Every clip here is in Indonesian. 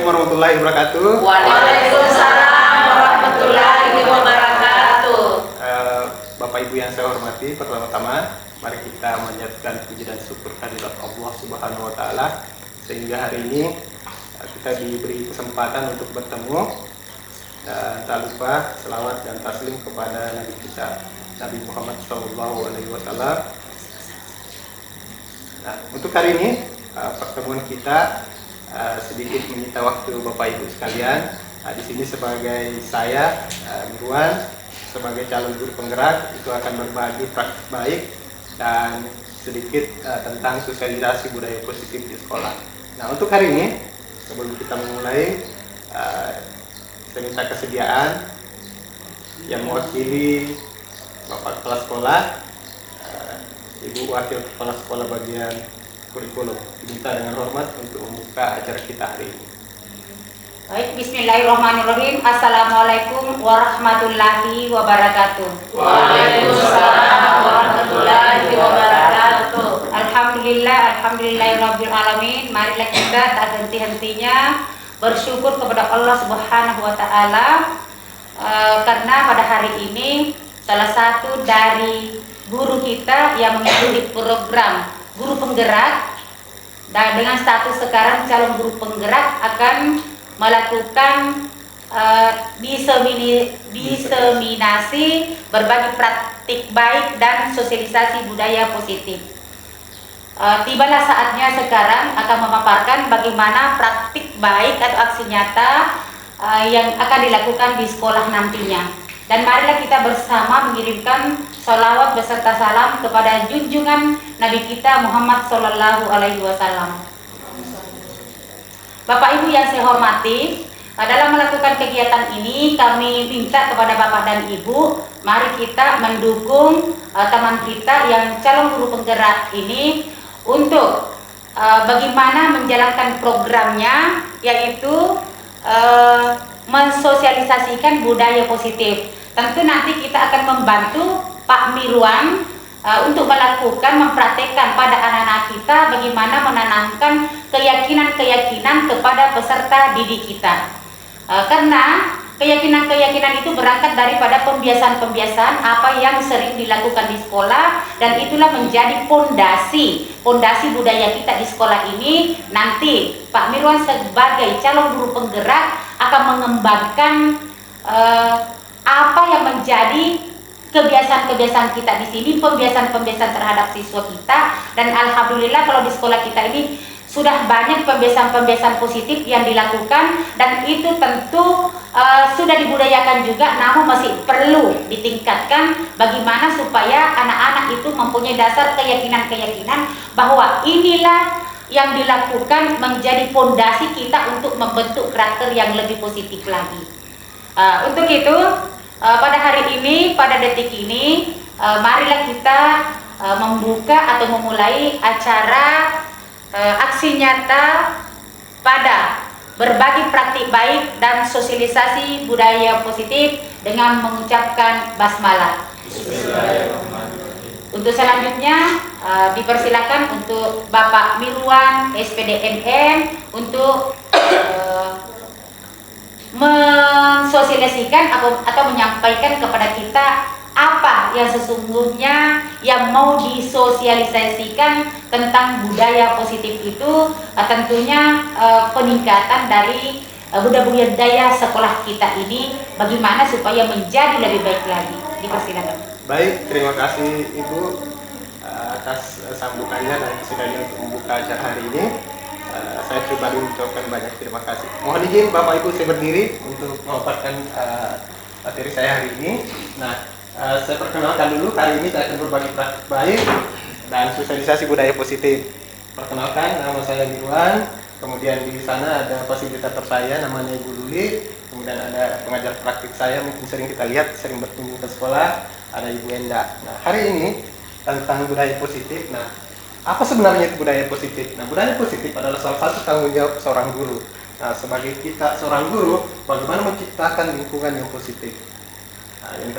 warahmatullahi wabarakatuh. Waalaikumsalam warahmatullahi wabarakatuh. Bapak Ibu yang saya hormati, pertama-tama mari kita menyatakan puji dan syukur kehadirat Allah Subhanahu wa taala sehingga hari ini kita diberi kesempatan untuk bertemu, dan tak lupa selawat dan taslim kepada Nabi kita Nabi Muhammad SAW. Nah, untuk hari ini pertemuan kita sedikit menyita waktu Bapak Ibu sekalian. Di sini sebagai saya Mirwan, sebagai calon guru penggerak, itu akan berbagi praktik baik dan sedikit tentang sosialisasi budaya positif di sekolah. Nah, untuk hari ini sebelum kita memulai, saya minta kesediaan yang mewakili Bapak Kepala Sekolah, Ibu Wakil Kepala Sekolah bagian kurikulum, diminta dengan hormat untuk membuka acara kita hari ini. Baik, bismillahirrahmanirrahim. Assalamualaikum warahmatullahi wabarakatuh. Waalaikumsalam warahmatullahi wabarakatuh. Alhamdulillahirabbil alamin. Marilah kita tak henti-hentinya bersyukur kepada Allah Subhanahu wa taala karena pada hari ini salah satu dari guru kita yang mengikuti program guru penggerak dan dengan status sekarang calon guru penggerak akan melakukan diseminasi berbagi praktik baik dan sosialisasi budaya positif. Tibalah saatnya sekarang akan memaparkan bagaimana praktik baik atau aksi nyata yang akan dilakukan di sekolah nantinya. Dan marilah kita bersama mengirimkan sholawat beserta salam kepada junjungan Nabi kita Muhammad Sallallahu Alaihi Wasallam. Bapak Ibu yang saya hormati, dalam melakukan kegiatan ini kami minta kepada Bapak dan Ibu, mari kita mendukung teman kita yang calon guru penggerak ini untuk bagaimana menjalankan programnya, yaitu mensosialisasikan budaya positif. Tentu nanti kita akan membantu Pak Mirwan untuk mempraktekkan pada anak-anak kita bagaimana menanamkan keyakinan-keyakinan kepada peserta didik kita. Karena keyakinan-keyakinan itu berangkat daripada pembiasaan-pembiasaan apa yang sering dilakukan di sekolah, dan itulah menjadi pondasi budaya kita di sekolah ini. Nanti Pak Mirwan sebagai calon guru penggerak akan mengembangkan apa yang menjadi kebiasaan-kebiasaan kita di sini, pembiasaan-pembiasaan terhadap siswa kita. Dan alhamdulillah kalau di sekolah kita ini sudah banyak pembiasaan-pembiasaan positif yang dilakukan, dan itu tentu sudah dibudayakan juga, namun masih perlu ditingkatkan bagaimana supaya anak-anak itu mempunyai dasar keyakinan-keyakinan bahwa inilah yang dilakukan menjadi fondasi kita untuk membentuk karakter yang lebih positif lagi. Untuk itu pada hari ini, pada detik ini, marilah kita membuka atau memulai acara aksi nyata pada berbagi praktik baik dan sosialisasi budaya positif dengan mengucapkan basmalah. Untuk selanjutnya dipersilakan untuk Bapak Mirwan SPDMM untuk mensosialisasikan atau menyampaikan kepada kita apa yang sesungguhnya yang mau disosialisasikan tentang budaya positif itu. Tentunya peningkatan dari budaya sekolah kita ini bagaimana supaya menjadi lebih baik lagi. Dipersilakan. Baik, terima kasih Ibu atas sambutannya dan kesediaannya untuk membuka acara hari ini. Saya pribadi mengucapkan banyak terima kasih. Mohon izin Bapak Ibu saya berdiri untuk memaparkan materi saya hari ini. Nah, saya perkenalkan dulu, hari ini saya akan berbagi praktik baik dan sosialisasi budaya positif. Perkenalkan, nama saya Mirwan. Kemudian di sana ada fasilitator saya namanya Ibu Luli. Kemudian ada pengajar praktik saya, mungkin sering kita lihat, sering berkunjung ke sekolah, ada Ibu Enda. Nah, hari ini tentang budaya positif. Nah, apa sebenarnya itu budaya positif? Nah, budaya positif adalah salah satu tanggung jawab seorang guru. Nah, sebagai kita seorang guru, bagaimana menciptakan lingkungan yang positif? Nah, yang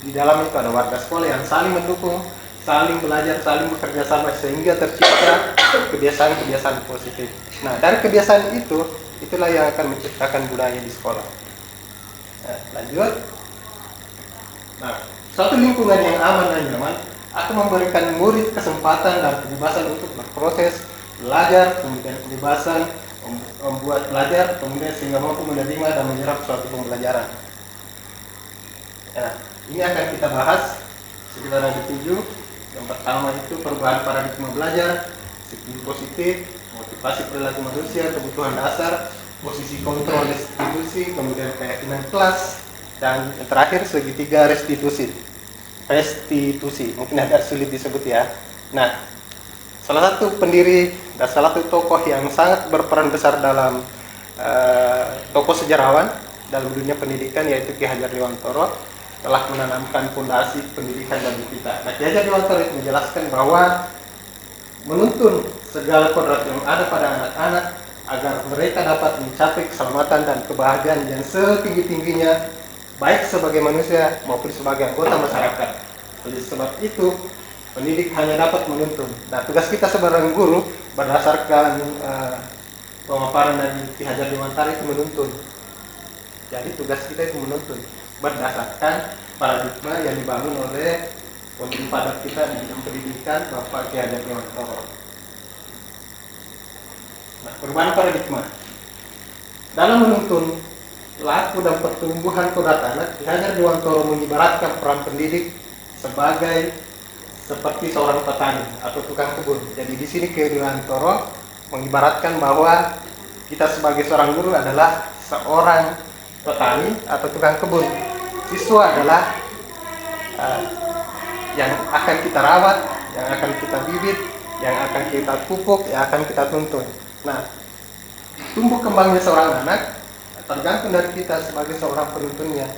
di dalam itu ada warga sekolah yang saling mendukung, saling belajar, saling bekerja sama sehingga tercipta kebiasaan-kebiasaan positif. Nah, dari kebiasaan itulah yang akan menciptakan budaya di sekolah. Nah, lanjut. Nah, suatu lingkungan yang aman dan nyaman akan memberikan murid kesempatan dan kebebasan untuk berproses, belajar, kemudian kebebasan membuat belajar, kemudian sehingga mampu menerima dan menyerap suatu pembelajaran. Nah, ini akan kita bahas sekitar ada 7. Yang pertama itu perubahan paradigma belajar, disiplin positif, motivasi perilaku manusia, kebutuhan dasar, posisi kontrol institusi, kemudian keyakinan kelas, dan yang terakhir segitiga restitusi. Mungkin agak sulit disebut ya. Nah, salah satu pendiri dan salah satu tokoh yang sangat berperan besar dalam tokoh sejarawan dalam dunia pendidikan yaitu Ki Hajar Dewantara telah menanamkan fondasi pendidikan bagi kita. Nah, Ki Hajar Dewantara menjelaskan bahwa menuntun segala kodrat yang ada pada anak-anak agar mereka dapat mencapai keselamatan dan kebahagiaan yang setinggi-tingginya baik sebagai manusia maupun sebagai anggota masyarakat. Oleh sebab itu, pendidik hanya dapat menuntun. Nah, tugas kita sebagai guru berdasarkan pemaparan dari Ki Hajar Dewantara itu menuntun. Jadi tugas kita itu menuntun berdasarkan paradigma yang dibangun oleh pemimpin padat kita di bidang pendidikan, Bapak Ki Hajar Dewantara. Nah, perubahan paradigma dalam menuntun laku dan pertumbuhan kodrat anak, Ki Hajar Dewantara mengibaratkan peran pendidik seperti seorang petani atau tukang kebun. Jadi di sini Ki Hajar Dewantara mengibaratkan bahwa kita sebagai seorang guru adalah seorang petani atau tukang kebun. Siswa adalah yang akan kita rawat, yang akan kita bibit, yang akan kita pupuk, yang akan kita tuntun. Nah, tumbuh kembangnya seorang anak tergantung dari kita sebagai seorang penuntunnya.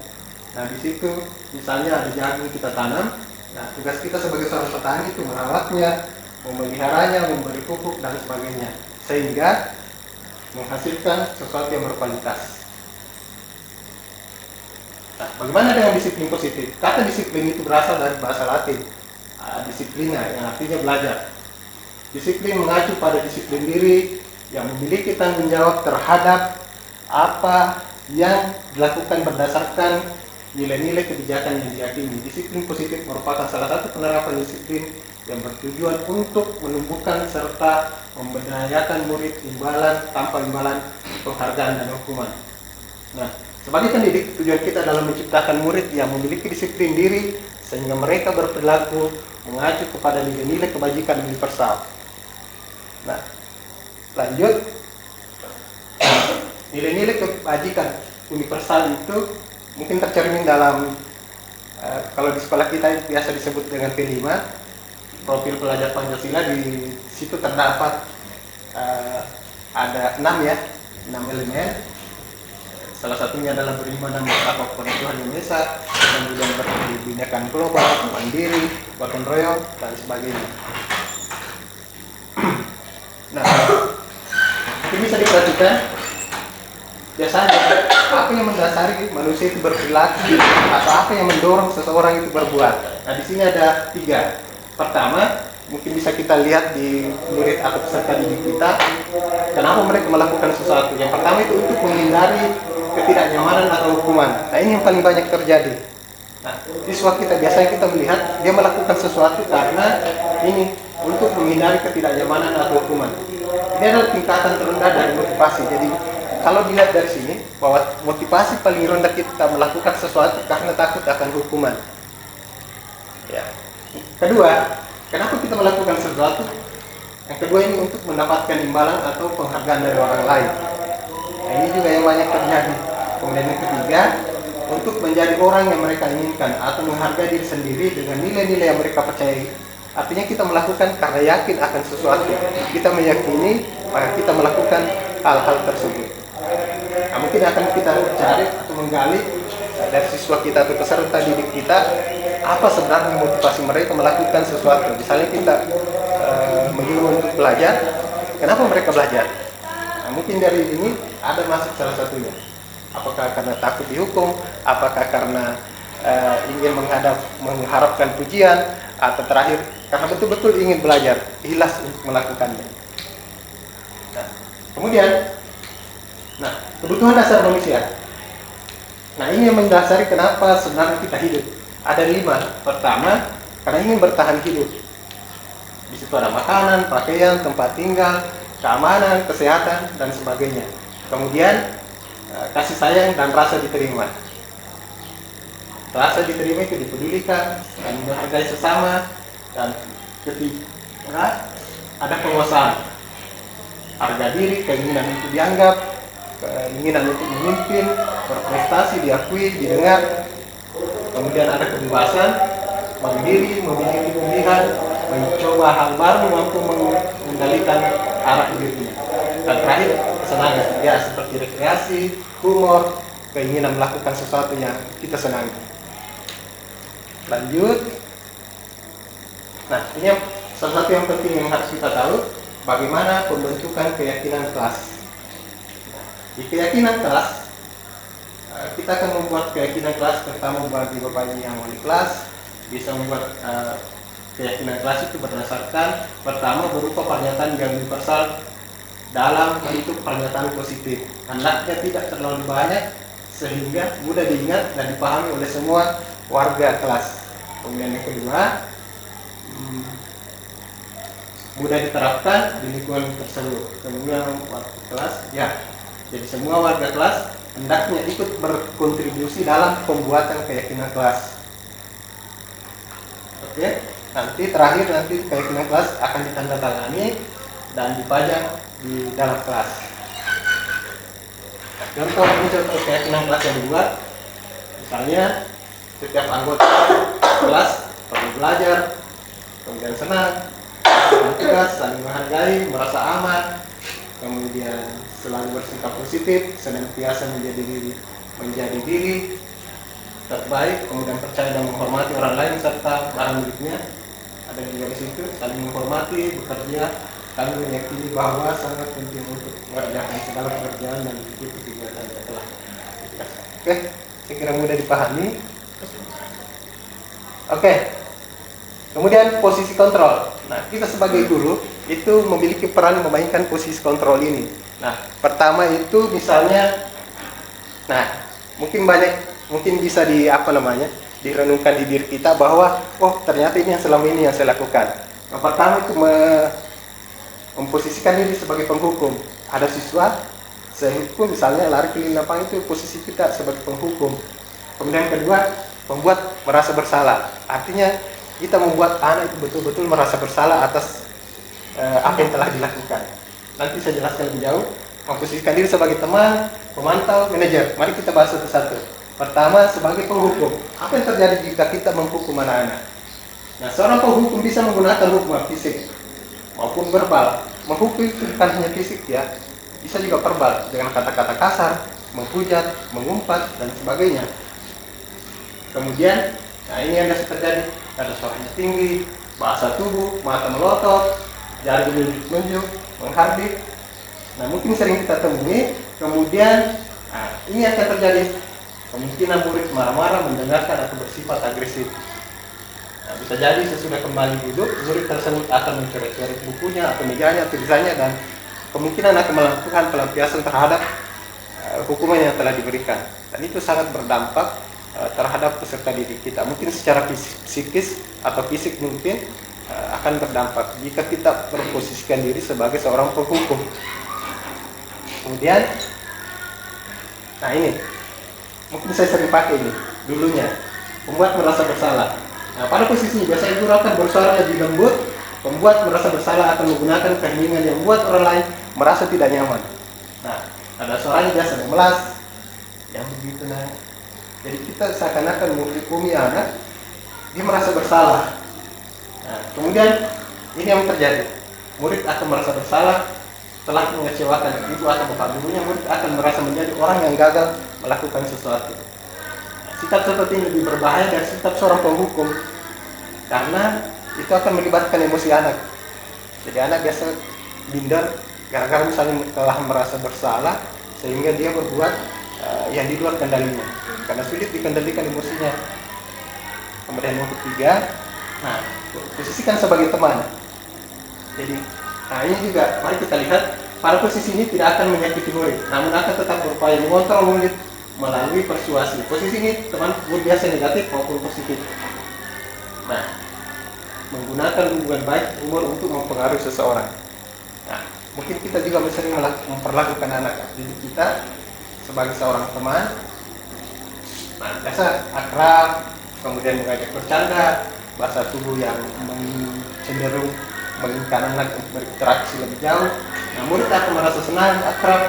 Nah, di situ misalnya ada jagung kita tanam. Nah, tugas kita sebagai seorang petani itu merawatnya, memeliharanya, memberi pupuk dan sebagainya, sehingga menghasilkan sesuatu yang berkualitas. Nah, bagaimana dengan disiplin positif? Kata disiplin itu berasal dari bahasa Latin, disiplina, yang artinya belajar. Disiplin mengacu pada disiplin diri yang memiliki tanggung jawab terhadap apa yang dilakukan berdasarkan nilai-nilai kebijakan yang diyakini. Disiplin positif merupakan salah satu penerapan disiplin yang bertujuan untuk menumbuhkan serta memberdayakan murid tanpa imbalan penghargaan dan hukuman. Nah, sebagai pendidik, tujuan kita dalam menciptakan murid yang memiliki disiplin diri sehingga mereka berperilaku mengacu kepada nilai-nilai kebajikan universal. Nah, lanjut. Nilai-nilai kebajikan universal itu mungkin tercermin dalam kalau di sekolah kita biasa disebut dengan P5, profil pelajar Pancasila. Di situ terdapat ada 6 elemen. Salah satunya adalah beriman dan bertakwa kepada Tuhan Yang Maha Esa, kemudian berkebinekaan global, mandiri, gotong royong dan sebagainya. Nah, ini bisa diperhatikan. Biasanya apa yang mendasari manusia itu berperilaku atau apa yang mendorong seseorang itu berbuat. Nah, di sini ada 3. Pertama, mungkin bisa kita lihat di murid atau peserta didik kita, kenapa mereka melakukan sesuatu. Yang pertama itu untuk menghindari ketidaknyamanan atau hukuman. Nah, ini yang paling banyak terjadi. Nah, siswa kita biasanya kita melihat dia melakukan sesuatu karena ini untuk menghindari ketidaknyamanan atau hukuman. Ini adalah tingkatan terendah dari motivasi. Jadi kalau dilihat dari sini bahwa motivasi paling rendah kita melakukan sesuatu karena takut akan hukuman. Ya. Kedua, kenapa kita melakukan sesuatu? Yang kedua ini untuk mendapatkan imbalan atau penghargaan dari orang lain. Nah, ini juga yang banyak terjadi. Kemudian yang ketiga, untuk menjadi orang yang mereka inginkan atau menghargai diri sendiri dengan nilai-nilai yang mereka percayai. Artinya kita melakukan karena yakin akan sesuatu. Kita meyakini maka kita melakukan hal-hal tersebut. Nah, mungkin akan kita cari atau menggali dari siswa kita atau peserta didik kita apa sebenarnya motivasi mereka melakukan sesuatu. Misalnya kita menyuruh untuk belajar, kenapa mereka belajar? Nah, mungkin dari ini ada masuk salah satunya. Apakah karena takut dihukum? Apakah karena ingin mengharapkan pujian? Atau terakhir karena betul-betul ingin belajar, ikhlas untuk melakukannya. Kemudian, nah, kebutuhan dasar manusia. Nah, ini yang mendasari kenapa sebenarnya kita hidup. Ada 5. Pertama, karena ingin bertahan hidup. Di situ ada makanan, pakaian, tempat tinggal, keamanan, kesehatan, dan sebagainya. Kemudian, kasih sayang dan rasa diterima. Rasa diterima itu dipedulikan dan menghargai sesama, dan ketiga ada penguasaan, harga diri, keinginan untuk dianggap, keinginan untuk memimpin, berprestasi, diakui, didengar. Kemudian ada kebebasan, mandiri, memiliki pilihan, mencoba hal baru, mampu mengendalikan arah dirinya. Dan terakhir kesenangan, ya seperti rekreasi, humor, keinginan melakukan sesuatu yang kita senangi. Lanjut. Nah, ini salah satu yang penting yang harus kita tahu, bagaimana pembentukan keyakinan kelas. Di keyakinan kelas, kita akan membuat keyakinan kelas. Pertama, bagi Bapak Ibu yang wali kelas bisa membuat keyakinan kelas itu berdasarkan, pertama, berupa pernyataan yang universal dalam bentuk pernyataan positif. Hendaknya tidak terlalu banyak sehingga mudah diingat dan dipahami oleh semua warga kelas. Kemudian yang kedua, mudah diterapkan di lingkungan tersebut. Kemudian warga kelas, ya, jadi semua warga kelas hendaknya ikut berkontribusi dalam pembuatan keyakinan kelas. Oke, nanti terakhir keyakinan kelas akan ditandatangani dan dipajang di dalam kelas. Contoh keyakinan kelas yang dibuat, misalnya setiap anggota kelas perlu belajar, kemudian senang, tugas, saling menghargai, merasa aman, kemudian selalu bersikap positif, senantiasa menjadi diri terbaik, kemudian percaya dan menghormati orang lain serta barang miliknya. Ada juga di situ, saling menghormati, bekerja. Kami meyakini bahwa sangat penting untuk mengerjakan segala pekerjaan dan mengikuti kegiatan yang telah dikasih. Oke, saya kira mudah dipahami. Oke, kemudian posisi kontrol. Nah, kita sebagai guru itu memiliki peran memainkan posisi kontrol ini. Nah, pertama itu misalnya, nah mungkin bisa direnungkan di diri kita bahwa ternyata ini yang selama ini yang saya lakukan. Yang pertama itu memposisikan diri sebagai penghukum. Ada siswa saya hukum, misalnya lari keliling lapangan, itu posisi kita sebagai penghukum. Kemudian yang kedua, membuat merasa bersalah. Artinya kita membuat anak itu betul-betul merasa bersalah atas apa yang telah dilakukan. Nanti saya jelaskan lebih jauh. Memposisikan diri sebagai teman, pemantau, manajer. Mari kita bahas satu-satu. Pertama, sebagai penghukum. Apa yang terjadi jika kita menghukum anak-anak? Nah, seorang penghukum bisa menggunakan hukuman fisik maupun verbal. Menghukum itu bukan hanya fisik, ya, bisa juga verbal dengan kata-kata kasar, menghujat, mengumpat, dan sebagainya. Kemudian, nah ini yang biasa terjadi. Ada suaranya tinggi, bahasa tubuh, mata melotot, jari menunjuk, menghardik. Nah, mungkin sering kita temui. Kemudian, ini akan terjadi. Kemungkinan murid marah-marah, mendengarkan, atau bersifat agresif. Nah, bisa jadi sesudah kembali duduk, murid tersebut akan mencoret-coret bukunya, atau mejanya, tulisannya, dan kemungkinan akan melakukan pelampiasan terhadap hukuman yang telah diberikan. Dan itu sangat berdampak terhadap peserta didik kita. Mungkin secara psikis atau fisik mungkin akan berdampak jika kita memposisikan diri sebagai seorang penghukum. Kemudian, nah ini mungkin saya sering pakai ini dulunya, membuat merasa bersalah. Nah, pada posisinya biasanya guru akan bersuara lebih lembut, membuat merasa bersalah akan menggunakan keinginan yang membuat orang lain merasa tidak nyaman. Nah, ada suaranya biasa memelas, yang begitu. Nah, jadi kita seakan-akan menghukumi anak, dia merasa bersalah. Nah, kemudian ini yang terjadi, murid akan merasa bersalah telah mengecewakan ibu atau bapak gurunya. Murid akan merasa menjadi orang yang gagal melakukan sesuatu. Sikap seperti ini lebih berbahaya dari sikap seorang penghukum, karena itu akan melibatkan emosi anak. Jadi anak biasa minder gara-gara misalnya telah merasa bersalah, sehingga dia berbuat yang di luar kendalinya, karena sulit dikendalikan emosinya. Kemudian yang ketiga, nah, posisikan sebagai teman. Jadi, nah ini juga mari kita lihat pada posisi ini tidak akan menyakiti murid, namun akan tetap berupaya mengontrol murid melalui persuasi. Posisi ini teman guru biasa negatif maupun positif. Nah, menggunakan hubungan baik humor untuk mempengaruhi seseorang. Nah, mungkin kita juga sering memperlakukan anak didik kita sebagai seorang teman. Nah, biasa akrab, kemudian mengajak bercanda, bahasa tubuh yang cenderung menginginkan anak untuk berinteraksi lebih jauh. Nah, murid akan merasa senang, akrab.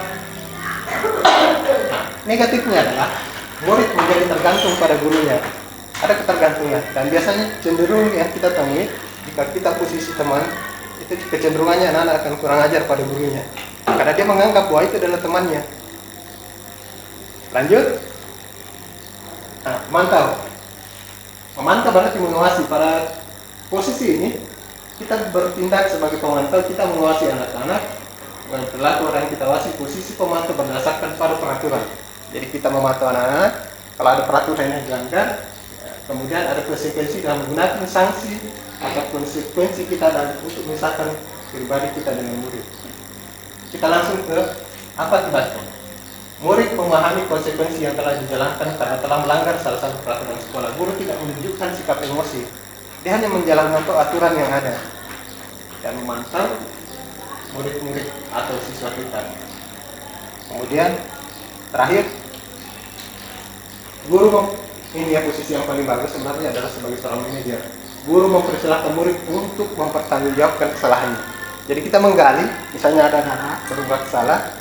Nah, negatifnya adalah murid menjadi tergantung pada gurunya. Ada ketergantungan, dan biasanya cenderung yang kita temui jika kita posisi teman, itu kecenderungannya anak-anak akan kurang ajar pada gurunya karena dia menganggap bahwa itu adalah temannya. Lanjut. Nah, memantau berarti mengawasi. Pada posisi ini kita bertindak sebagai pemantau, kita mengawasi anak-anak dengan perilaku orang yang kita awasi. Posisi pemantau berdasarkan pada peraturan. Jadi kita memantau anak-anak, kalau ada peraturan yang dilanggar, kemudian ada konsekuensi dengan menggunakan sanksi atau konsekuensi kita dan untuk memisahkan pribadi kita dengan murid. Kita langsung ke apa akibatnya. Murid memahami konsekuensi yang telah dijalankan karena telah melanggar salah satu peraturan sekolah. Guru tidak menunjukkan sikap emosi, dia hanya menjalankan aturan yang ada dan memantau murid-murid atau siswa kita. Kemudian terakhir, guru ini ya posisi yang paling bagus sebenarnya adalah sebagai seorang manajer. Guru mempersilahkan murid untuk mempertanggungjawabkan kesalahannya. Jadi kita menggali, misalnya ada anak berbuat salah,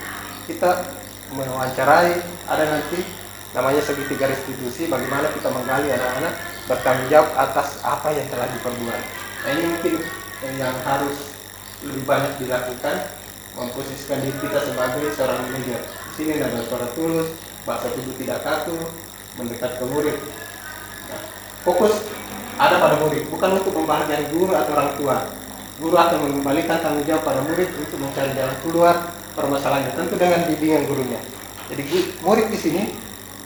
kita mewawancarai, ada nanti namanya segitiga restitusi, bagaimana kita menggali anak-anak bertanggung jawab atas apa yang telah diperbuat. Nah, ini mungkin yang harus lebih banyak dilakukan, memposisikan diri kita sebagai seorang manajer. Di sini ada suara tulus, bahasa tubuh tidak kaku, mendekat ke murid. Nah, fokus ada pada murid, bukan untuk membahagiai guru atau orang tua. Guru akan mengembalikan tanggung jawab pada murid untuk mencari jalan keluar permasalahannya, tentu dengan bimbingan gurunya. Jadi murid di sini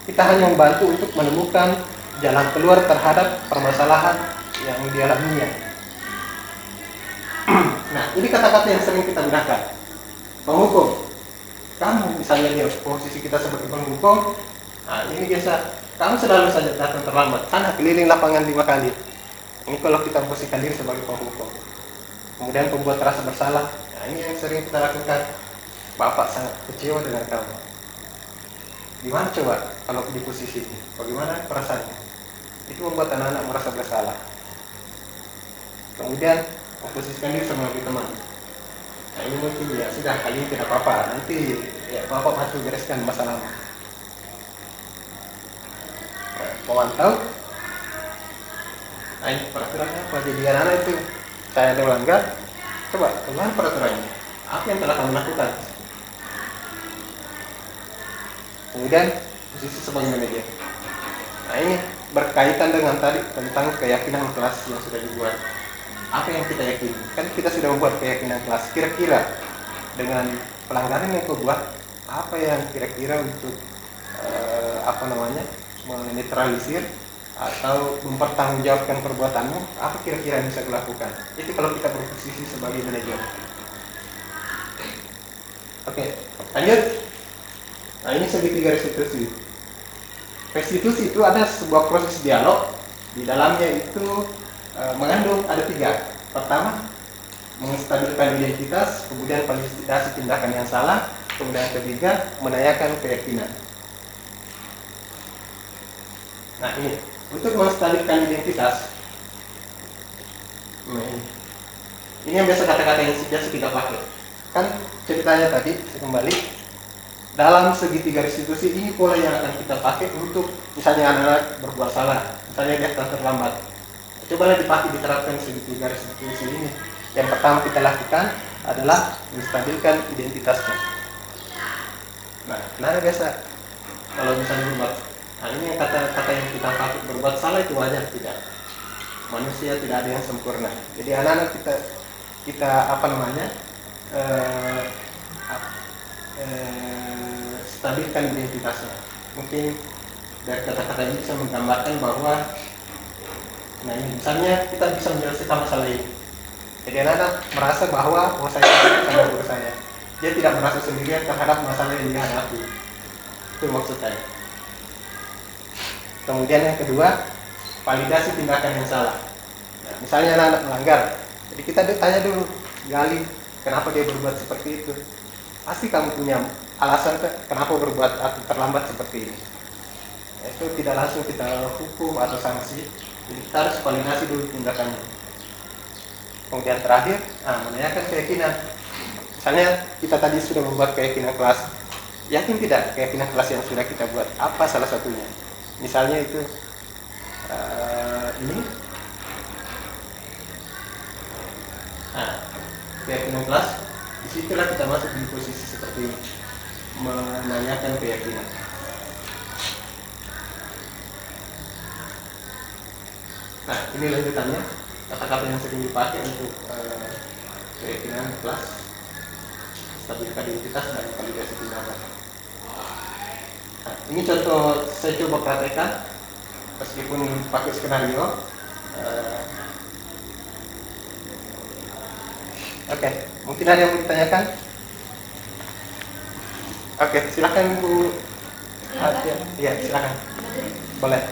kita hanya membantu untuk menemukan jalan keluar terhadap permasalahan yang dialaminya. Nah, ini kata-kata yang sering kita gunakan. Penghukum. Kamu misalnya lihat posisi kita sebagai penghukum. Nah, ini biasa. Kamu selalu saja datang terlambat. Sana keliling lapangan 5 kali. Ini kalau kita posisikan diri sebagai penghukum. Kemudian pembuat rasa bersalah. Nah, ini yang sering kita lakukan. Bapak sangat kecewa dengan kamu. Gimana coba kalau di posisi ini? Bagaimana perasaannya? Itu membuat anak-anak merasa bersalah. Kemudian memposisikan diri sebagai teman. Nah, ini mungkin ya sudah, kali ini tidak apa-apa. Nanti ya Bapak bantu bereskan masalahnya. Memantau. Nah, ini peraturannya apa? Jadi anak-anak itu saya ada melanggar. Coba bagaimana peraturannya? Apa yang telah kamu lakukan? Kemudian posisi sebagai manajer. Nah, ini berkaitan dengan tadi tentang keyakinan kelas yang sudah dibuat. Apa yang kita yakini? Kan kita sudah membuat keyakinan kelas. Kira-kira dengan pelanggaran yang kau buat, apa yang kira-kira untuk menetralisir atau mempertanggungjawabkan perbuatanmu? Apa kira-kira yang bisa dilakukan? Itu kalau kita berposisi sebagai manajer. Oke, lanjut. Nah, ini segitiga restitusi. Restitusi itu ada sebuah proses dialog. Di dalamnya itu mengandung ada 3. Pertama, menstabilkan identitas, kemudian validasi tindakan yang salah, kemudian ketiga, menanyakan keyakinan. Nah, ini untuk menstabilkan identitas. Nah, ini yang biasa kata-kata yang biasa kita pakai. Kan ceritanya tadi, saya kembali. Dalam segitiga restitusi ini pola yang akan kita pakai untuk misalnya anak-anak berbuat salah, misalnya dia terlambat. Cobalah dipakai, diterapkan segitiga restitusi ini. Yang pertama kita lakukan adalah menstabilkan identitasnya. Nah, kenapa biasa kalau misalnya berbuat, nah ini yang kata-kata yang kita pakai, berbuat salah itu wajar tidak? Manusia tidak ada yang sempurna. Jadi anak-anak kita stabilkan identitasnya. Mungkin dari kata-kata ini bisa menggambarkan bahwa, nah ini misalnya kita bisa menyelesaikan masalah ini. Jadi anak-anak merasa bahwa saya sama guru saya. dia tidak merasa sendirian terhadap masalah yang dihadapi. Itu maksud saya. Kemudian yang kedua, validasi tindakan yang salah. Nah, misalnya anak melanggar, jadi kita tanya dulu, gali kenapa dia berbuat seperti itu. Pasti kamu punya alasan kenapa berbuat atau terlambat seperti ini. Nah, itu tidak langsung kita hukum atau sanksi, jadi kita harus validasi dulu tindakannya. Kemudian terakhir, menanyakan keyakinan. Misalnya kita tadi sudah membuat keyakinan kelas, yakin tidak keyakinan kelas yang sudah kita buat? Apa salah satunya? Misalnya itu ini. Nah, keyakinan kelas, disitulah kita masuk di posisi seperti ini, menanyakan keyakinan. Nah, ini lanjutannya, kata-kata yang sering dipakai untuk keyakinan kelas, stabilitas identitas, dan validasi tindakan. Nah, ini contoh saya coba praktekkan, meskipun pakai skenario. Oke, mungkin ada yang mau ditanyakan? Oke, silakan Bu. Iya, silakan. Boleh.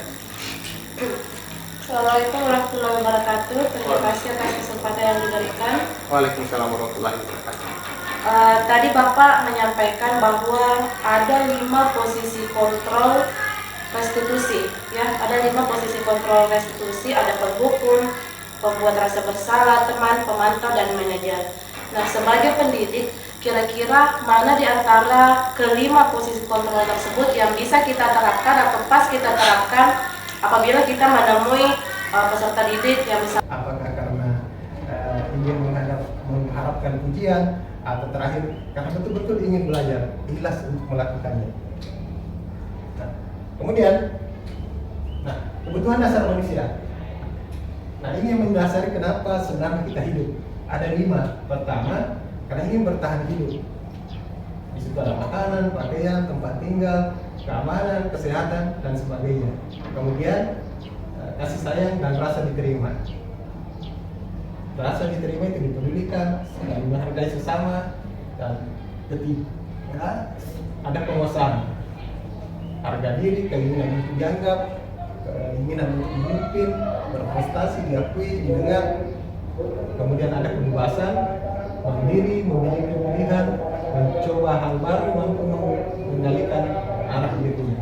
Assalamualaikum warahmatullahi wabarakatuh. Terima kasih atas kesempatan yang diberikan. Waalaikumsalam warahmatullahi wabarakatuh. Tadi Bapak menyampaikan bahwa ada 5 posisi kontrol restitusi, ya, ada 5 posisi kontrol restitusi, ada penghukum, pembuat rasa bersalah, teman, pemantau, dan manajer. Nah, sebagai pendidik, kira-kira mana di antara kelima posisi kontrol tersebut yang bisa kita terapkan atau pas kita terapkan apabila kita menemui peserta didik yang bisa? Apakah karena ingin mengharapkan ujian, atau terakhir karena betul-betul ingin belajar, ikhlas untuk melakukannya. Nah, kemudian, kebutuhan dasar manusia. Nah, ini yang mendasari kenapa sebenarnya kita hidup. Ada 5. Pertama, karena ingin bertahan hidup. Di situ ada makanan, pakaian, tempat tinggal, keamanan, kesehatan, dan sebagainya. Kemudian kasih sayang dan rasa diterima. Rasa diterima itu dipedulikan, saling menghargai sesama, dan ketiga ada penguasaan. Harga diri, keinginan untuk dianggap, keinginan untuk memimpin, berprestasi, diakui, didengar. Kemudian ada kebebasan, mandiri, memiliki pilihan, mencoba hal baru, mampu mengendalikan arah dirinya.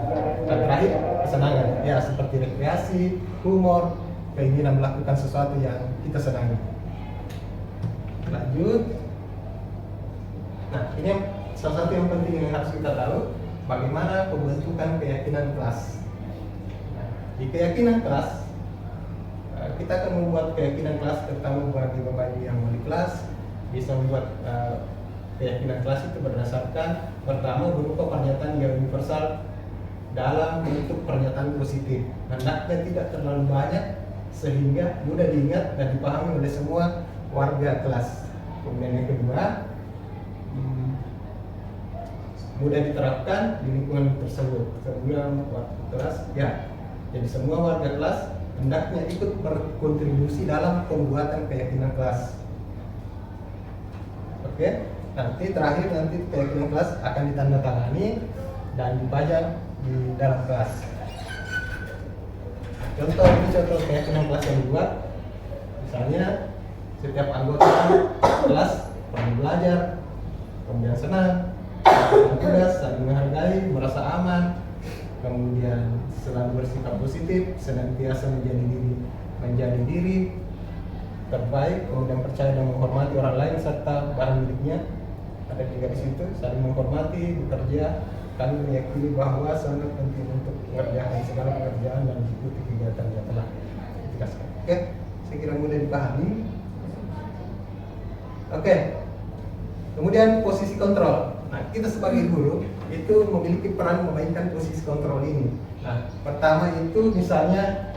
Dan terakhir, kesenangan, ya seperti rekreasi, humor, keinginan melakukan sesuatu yang kita senangi. Lanjut. Nah, ini salah satu yang penting yang harus kita tahu, bagaimana pembentukan keyakinan kelas. Nah, di keyakinan kelas, kita akan membuat keyakinan kelas, terutama bagi Bapak Ibu yang wali kelas, bisa membuat keyakinan kelas itu berdasarkan pertama berupa pernyataan yang universal dalam bentuk pernyataan positif. Hendaknya tidak terlalu banyak sehingga mudah diingat dan dipahami oleh semua warga kelas. Kemudian yang kedua, mudah diterapkan di lingkungan tersebut. Kemudian warga kelas, ya, jadi semua warga kelas hendaknya ikut berkontribusi dalam pembuatan keyakinan kelas. Oke, nanti terakhir keyakinan kelas akan ditandatangani dan dipajang di dalam kelas. Contoh keyakinan kelas yang dibuat, misalnya setiap anggota kelas perlu belajar, kemudian senang, tugas, saling menghargai, merasa aman, kemudian selalu bersikap positif, senantiasa menjadi diri terbaik, kemudian percaya dan menghormati orang lain serta barang miliknya. Ada 3 di situ, saling menghormati, bekerja. Kami meyakini bahwa sangat penting untuk mengerjakan segala pekerjaan dan mengikuti kegiatan yang telah ditegaskan. Oke, saya kira mudah dipahami. Oke, kemudian posisi kontrol. Nah, kita sebagai guru itu memiliki peran memainkan posisi kontrol ini. Nah, pertama itu misalnya,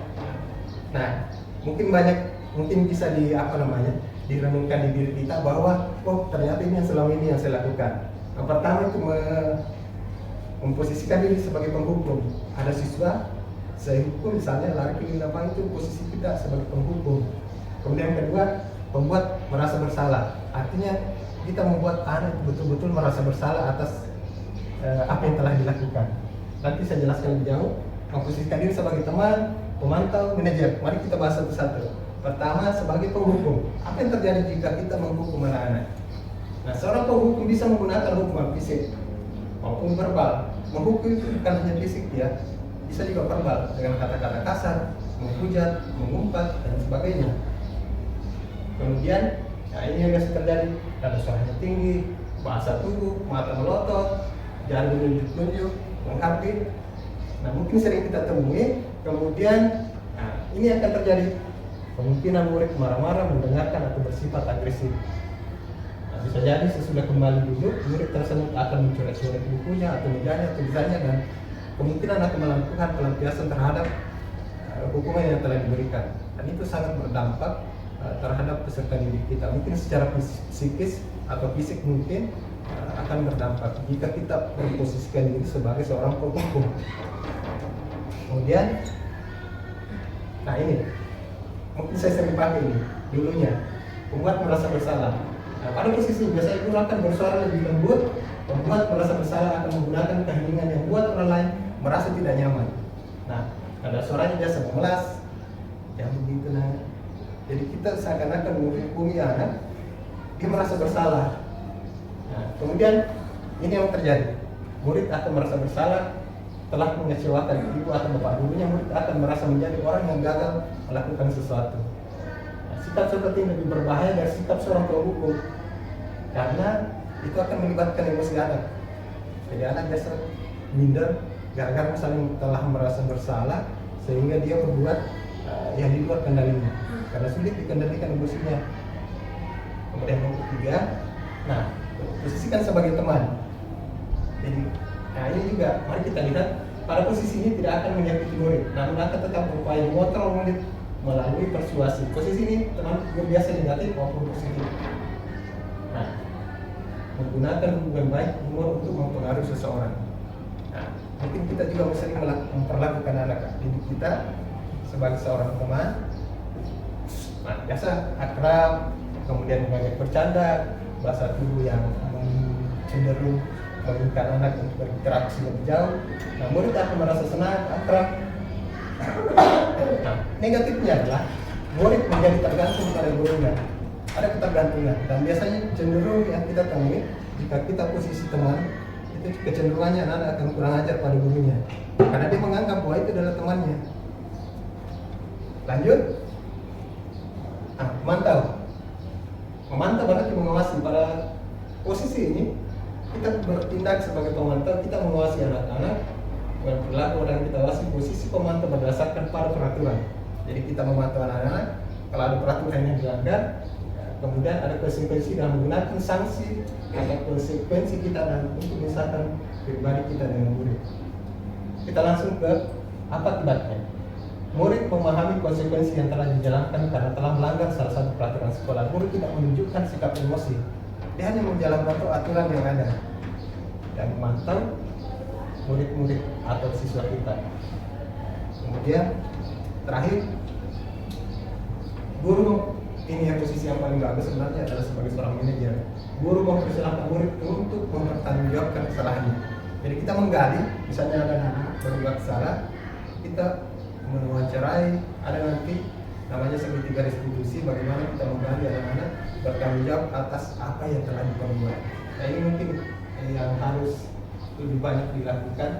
mungkin bisa direnungkan di diri kita bahwa ternyata ini yang selama ini yang saya lakukan. Yang pertama itu memposisikan diri sebagai penghukum. Ada siswa saya hukum, misalnya lari keliling lapangan, itu posisi kita sebagai penghukum. Kemudian yang kedua, membuat merasa bersalah. Artinya kita membuat anak betul-betul merasa bersalah atas apa yang telah dilakukan. Nanti saya jelaskan lebih jauh. Memposisikan diri sebagai teman, pemantau, manajer. Mari kita bahas satu-satu. Pertama, sebagai penghukum. Apa yang terjadi jika kita menghukum anak-anak? Nah, seorang penghukum bisa menggunakan hukuman fisik maupun verbal. Menghukum itu bukan hanya fisik ya, bisa juga verbal dengan kata-kata kasar, menghujat, mengumpat, dan sebagainya. Kemudian, nah ini yang biasa terjadi, ada suaranya tinggi, bahasa tubuh, mata melotot, jalan menunjuk-nunjuk, menghardik. Nah, mungkin sering kita temui. Kemudian, nah, ini akan terjadi kemungkinan murid marah-marah, mendengarkan atau bersifat agresif. Nah, bisa jadi sesudah kembali duduk, murid tersebut akan mencoret-coret bukunya atau mejanya atau tulisannya, dan kemungkinan akan melakukan pelampiasan terhadap hukuman yang telah diberikan. Dan itu sangat berdampak terhadap peserta didik kita. Mungkin secara psikis atau fisik mungkin akan berdampak jika kita memposisikan diri sebagai seorang penghukum. Kemudian, nah ini mungkin saya sering pakai ini dulunya, membuat merasa bersalah. Nah, pada posisi biasanya guru akan bersuara lebih lembut, membuat merasa bersalah akan menggunakan keheningan yang membuat orang lain merasa tidak nyaman. Nah, ada suaranya biasa memelas, yang begitu. Nah, jadi kita seakan-akan menghukumi anak, dia merasa bersalah. Nah, kemudian ini yang terjadi, murid akan merasa bersalah telah mengecewakan ibu atau bapak gurunya. Murid akan merasa menjadi orang yang gagal melakukan sesuatu. Nah, sikap seperti ini lebih berbahaya dari sikap seorang penghukum, karena itu akan melibatkan emosi anak. Jadi anak biasa minder gara-gara misalnya telah merasa bersalah sehingga dia berbuat yang di luar kendalinya, karena sulit dikendalikan emosinya. Kemudian yang ketiga, nah, posisikan sebagai teman. Jadi, nah ini juga mari kita lihat, pada posisi ini tidak akan menyakiti murid, namun akan tetap berupaya mengontrol murid melalui persuasi. Posisi ini teman biasa negatif maupun positif. Nah, menggunakan hubungan baik humor untuk mempengaruhi seseorang. Nah, mungkin kita juga sering memperlakukan anak didik kita sebagai seorang teman. Nah, biasa akrab, kemudian banyak bercanda, bahasa tubuh yang cenderung menginginkan anak untuk berinteraksi lebih jauh. Nah, murid akan merasa senang, akrab. Nah, negatifnya adalah murid menjadi tergantung pada gurunya. Ada ketergantungan, dan biasanya cenderung yang kita temui jika kita posisi teman, itu kecenderungannya anak akan kurang ajar pada gurunya, karena dia menganggap bahwa itu adalah temannya. Lanjut, memantau berarti mengawasi. Pada posisi ini kita bertindak sebagai pemantau, kita mengawasi anak-anak dengan perilaku orang yang kita awasi. Posisi pemantau berdasarkan pada peraturan. Jadi kita memantau anak-anak, kalau ada peraturan yang dilanggar, kemudian ada konsekuensi dan menggunakan sanksi atau konsekuensi kita dan untuk misalkan pribadi kita dengan murid. Kita langsung ke apa akibatnya. Murid memahami konsekuensi yang telah dijalankan karena telah melanggar salah satu peraturan sekolah. Murid tidak menunjukkan sikap emosi, dia hanya menjalankan aturan yang ada dan memantau murid-murid atau siswa kita. Kemudian terakhir, guru, ini yang posisi yang paling bagus sebenarnya adalah sebagai seorang manajer. Guru mempersilahkan murid untuk mempertanggungjawabkan kesalahannya. Jadi kita menggali, misalnya ada berbuat salah, kita mewawancarai, ada nanti namanya segitiga restitusi, bagaimana kita menggali anak-anak bertanggung jawab atas apa yang telah diperbuat. Nah, ini mungkin yang harus lebih banyak dilakukan,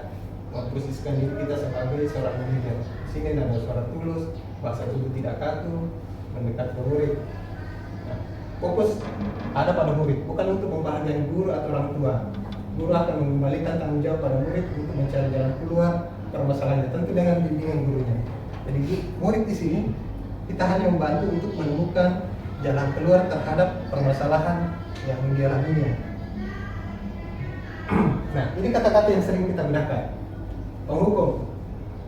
memposisikan diri kita sebagai seorang manajer. Sini ada suara tulus, bahasa tubuh tidak kaku, mendekat ke murid. Nah, fokus ada pada murid, bukan untuk membahagiakan guru atau orang tua. Guru akan mengembalikan tanggung jawab pada murid untuk mencari jalan keluar permasalahannya, tentu dengan bimbingan gurunya. Jadi murid di sini kita hanya membantu untuk menemukan jalan keluar terhadap permasalahan yang dialaminya. Nah, ini kata-kata yang sering kita gunakan. Penghukum,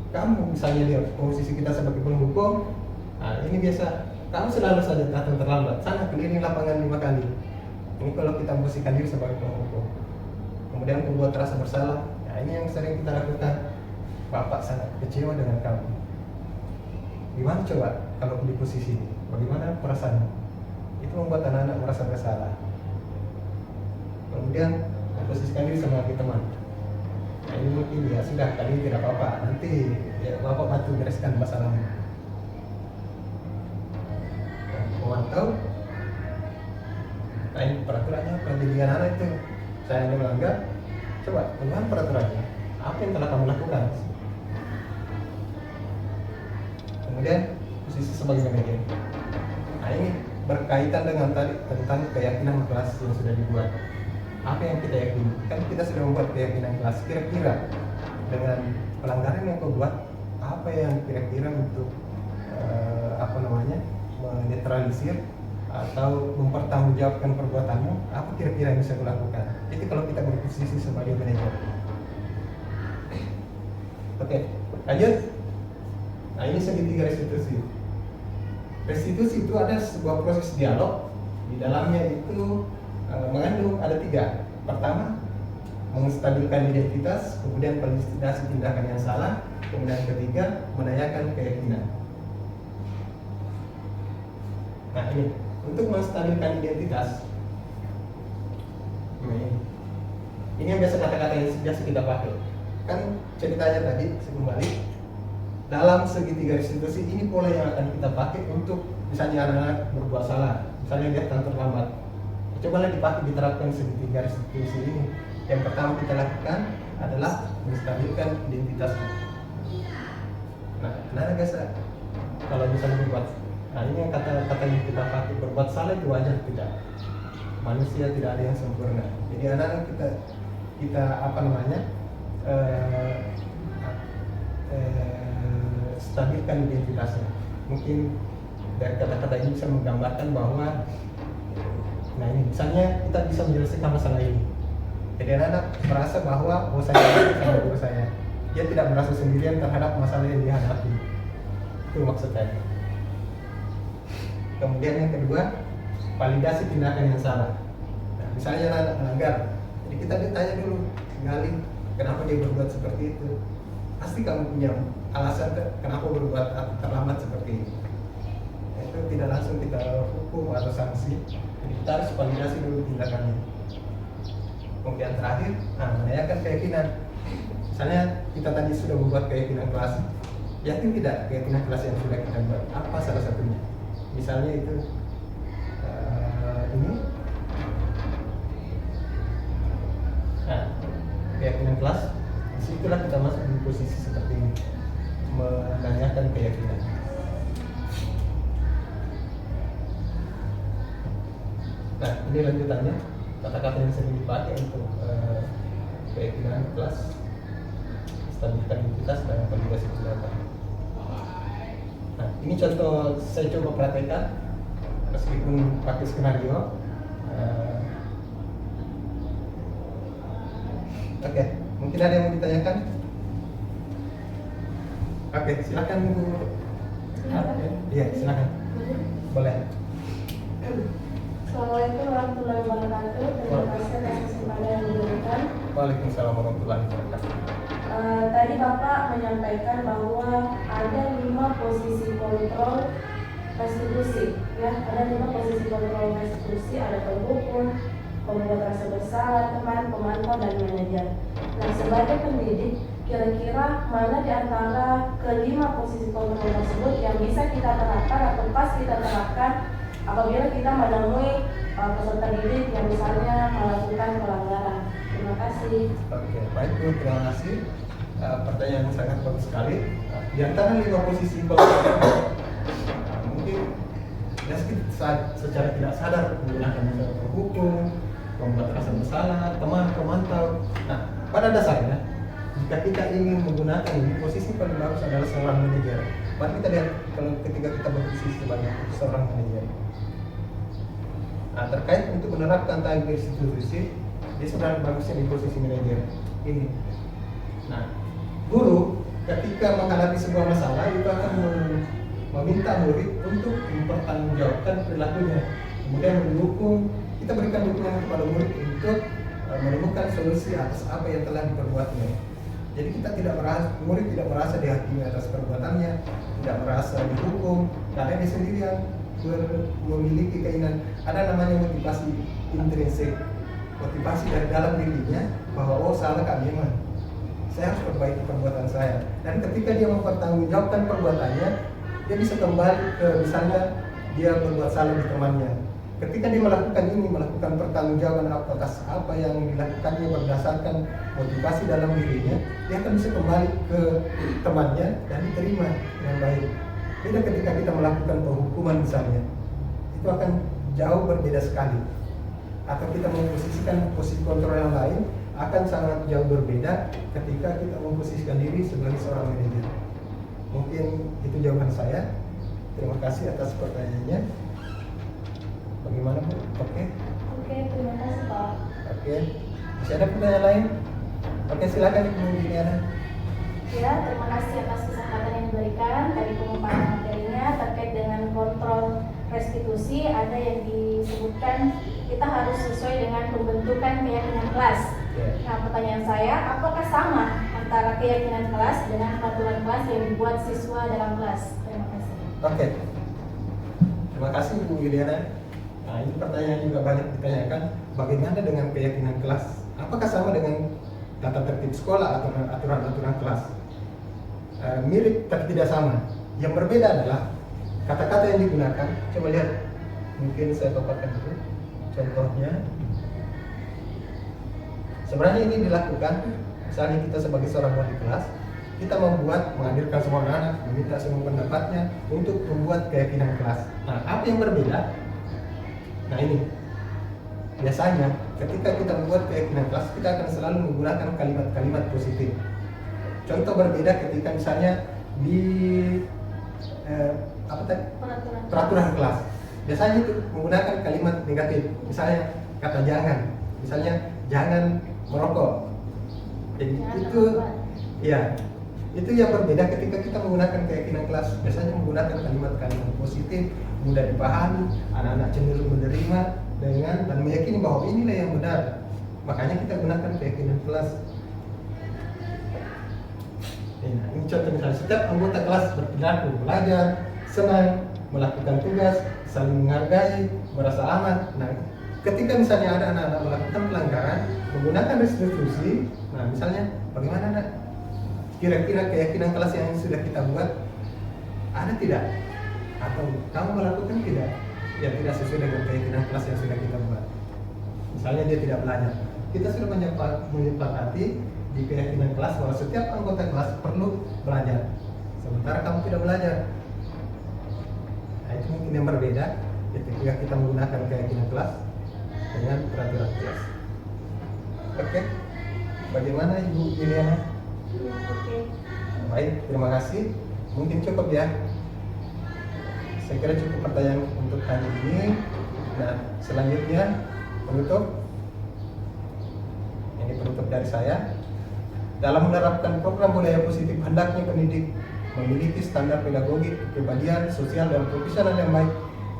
kamu misalnya lihat posisi kita sebagai penghukum. Nah, ini biasa, kamu selalu saja datang terlambat, sana keliling lapangan 5 kali. Ini kalau kita memposisikan diri sebagai penghukum. Kemudian membuat rasa bersalah. Nah, ini yang sering kita lakukan. Bapak sangat kecewa dengan kamu. Gimana coba kalau di posisi ini? Bagaimana perasaanmu? Itu membuat anak-anak merasa bersalah. kemudian memposisikan diri sebagai teman. Nah ini mungkin ya sudah, tadi tidak apa-apa, nanti ya Bapak bantu bereskan masalahnya. Memantau. Nah ini peraturannya, pendidikan anak itu saya yang melanggar, coba perubahan peraturannya, apa yang telah kamu lakukan? Kemudian posisi sebagai manajer. Nah ini berkaitan dengan tadi tentang keyakinan kelas yang sudah dibuat. Apa yang kita yakini? Kan kita sudah membuat keyakinan kelas. Kira-kira dengan pelanggaran yang kau buat, apa yang kira-kira untuk menetralisir atau mempertanggungjawabkan perbuatanmu, apa kira-kira yang bisa dilakukan? Itu kalau kita berposisi sebagai manajer. Oke, lanjut. Nah ini segitiga restitusi. Restitusi itu ada sebuah proses dialog. Di dalamnya itu mengandung ada 3. Pertama, menstabilkan identitas, kemudian validasi tindakan yang salah, kemudian ketiga, menanyakan keyakinan. Nah ini, untuk menstabilkan identitas, ini yang biasa kata-kata yang biasa kita pakai. Kan ceritanya tadi, kembali, dalam segitiga restitusi ini pola yang akan kita pakai untuk misalnya anak-anak berbuat salah, misalnya dia datang terlambat. Cobalah dipakai, diterapkan segitiga restitusi ini. Yang pertama kita lakukan adalah menstabilkan identitasnya. Nah, anak-anak biasa kalau misalnya berbuat, nah ini yang kata-kata yang kita pakai, berbuat salah itu wajar tidak. Manusia tidak ada yang sempurna. Jadi anak-anak kita apa namanya? Stabilkan identitasnya. Mungkin dari kata-kata ini bisa menggambarkan bahwa, nah ini misalnya kita bisa menyelesaikan masalah ini. Jadi anak-anak merasa bahwa saya sama guru saya, dia tidak merasa sendirian terhadap masalah yang dihadapi. Itu maksudnya. Kemudian yang kedua, validasi tindakan yang salah. Nah, misalnya anak melanggar, jadi kita ditanya dulu, gali kenapa dia berbuat seperti itu. Pasti kamu punya alasan kenapa berbuat terlambat seperti ini. Nah, itu tidak langsung kita hukum atau sanksi. Jadi kita harus validasi dulu tindakannya. Kemudian terakhir, menanyakan keyakinan. Misalnya kita tadi sudah membuat keyakinan kelas, yakin tidak keyakinan kelas yang sudah kita buat? Apa salah satunya? Misalnya itu ini. Nah, keyakinan kelas. Disitulah kita masuk di posisi seperti ini, menanyakan keyakinan. Nah, ini lanjutannya, kata-kata yang sering dipakai untuk keyakinan kelas, stabilitas identitas dan validasi tindakan. Nah, ini contoh saya coba praktekkan, meskipun pakai skenario. Oke. Mungkin ada yang mau ditanyakan? Oke, silakan Bu. Iya, silakan. Boleh. Assalamualaikum warahmatullahi wabarakatuh. Terima kasih atas kesempatan yang diberikan. Waalaikumsalam warahmatullahi wabarakatuh. Tadi Bapak menyampaikan bahwa ada 5 posisi kontrol restitusi, ya. Ada 5 posisi kontrol restitusi, ada penghukum, pembuat rasa bersalah, teman, pemantau, dan manajer. Nah, sebagai pendidik, kira-kira mana di antara kelima posisi kontrol tersebut yang bisa kita terapkan atau pas kita terapkan apabila kita menemui peserta didik yang misalnya melakukan pelanggaran? Terima kasih. Oke, baik Bu, terima kasih. Pertanyaan sangat bagus sekali. Di antara 5 posisi kontrol, mungkin ya secara tidak sadar menggunakan metode hukum, membuat rasa bersalah, teman, pemantau. Nah, pada dasarnya, jika kita ingin menggunakan ini, posisi paling bagus adalah seorang manajer. Mari kita lihat kalau ketika kita berposisi sebagai seorang manajer. Nah, terkait untuk menerapkan tagih restitusi, dia sebenarnya bagusnya di posisi manajer. Ini. Nah, guru ketika menghadapi sebuah masalah itu akan meminta murid untuk mempertanggungjawabkan perilakunya, kemudian mendukung. Kita berikan dukungan kepada murid untuk menemukan solusi atas apa yang telah diperbuatnya. Jadi kita murid tidak merasa dihakimi atas perbuatannya, tidak merasa dihukum, karena dia sendiri yang memiliki keinginan. Ada namanya motivasi intrinsik. motivasi dari dalam dirinya bahwa oh salah kami memang, saya harus perbaiki perbuatan saya. Dan ketika dia mempertanggungjawabkan perbuatannya, dia bisa kembali ke misalnya dia berbuat salah di temannya. Ketika dia melakukan ini, melakukan pertanggungjawaban atas apa yang dilakukannya berdasarkan motivasi dalam dirinya, dia akan bisa kembali ke temannya dan diterima dengan baik. Beda ketika kita melakukan penghukuman misalnya, itu akan jauh berbeda sekali. Atau kita memposisikan posisi kontrol yang lain, akan sangat jauh berbeda ketika kita memposisikan diri sebagai seorang manajer. Mungkin itu jawaban saya. Terima kasih atas pertanyaannya. Bagaimana Bu? Oke, terima kasih Pak. Oke. Masih ada pertanyaan lain? Oke, silakan Ibu Juliana. Ya, terima kasih atas kesempatan yang diberikan. Dari pemaparan materinya terkait dengan kontrol restitusi, ada yang disebutkan kita harus sesuai dengan pembentukan keyakinan kelas. Nah, pertanyaan saya, apakah sama antara keyakinan kelas dengan peraturan kelas yang dibuat siswa dalam kelas? Terima kasih. Oke. Terima kasih Bu Juliana. Nah, ini pertanyaan juga banyak ditanyakan, bagaimana dengan keyakinan kelas? Apakah sama dengan tata tertib sekolah atau aturan-aturan kelas? Mirip tapi tidak sama. Yang berbeda adalah kata-kata yang digunakan. Coba lihat, mungkin saya paparkan dulu contohnya. Sebenarnya ini dilakukan, misalnya kita sebagai seorang wali kelas, kita menghadirkan semua anak, meminta semua pendapatnya untuk membuat keyakinan kelas. Nah, apa yang berbeda? Nah ini, biasanya ketika kita membuat keyakinan kelas, kita akan selalu menggunakan kalimat-kalimat positif. Contoh berbeda ketika misalnya di peraturan kelas. Biasanya itu menggunakan kalimat negatif. Misalnya kata jangan, misalnya jangan merokok. Jadi itu, ya, itu yang berbeda ketika kita menggunakan keyakinan kelas. Biasanya menggunakan kalimat-kalimat positif, mudah dipahami, anak-anak cenderung menerima dengan dan meyakini bahwa inilah yang benar. Makanya kita gunakan keyakinan kelas. Nah, ini contoh misalnya, setiap anggota kelas berperilaku belajar, senang, melakukan tugas, saling menghargai, merasa aman. Nah, ketika misalnya ada anak-anak melakukan pelanggaran, menggunakan restitusi, nah misalnya bagaimana nak? Kira-kira keyakinan kelas yang sudah kita buat ada tidak? Atau kamu melakukan tidak? Ya tidak sesuai dengan keyakinan kelas yang sudah kita buat. Misalnya dia tidak belajar. Kita sudah menyepakati di keyakinan kelas bahwa setiap anggota kelas perlu belajar. Sementara kamu tidak belajar. Nah, itu mungkin yang berbeda ketika kita menggunakan keyakinan kelas dengan peraturan kelas. Oke. Bagaimana Ibu Juliana? Oke. Baik, terima kasih. Mungkin cukup ya. Saya kira cukup pertanyaan untuk hari ini. Nah, selanjutnya penutup. Ini penutup dari saya. Dalam menerapkan program budaya positif, hendaknya pendidik memiliki standar pedagogik, kepribadian, sosial dan profesional yang baik,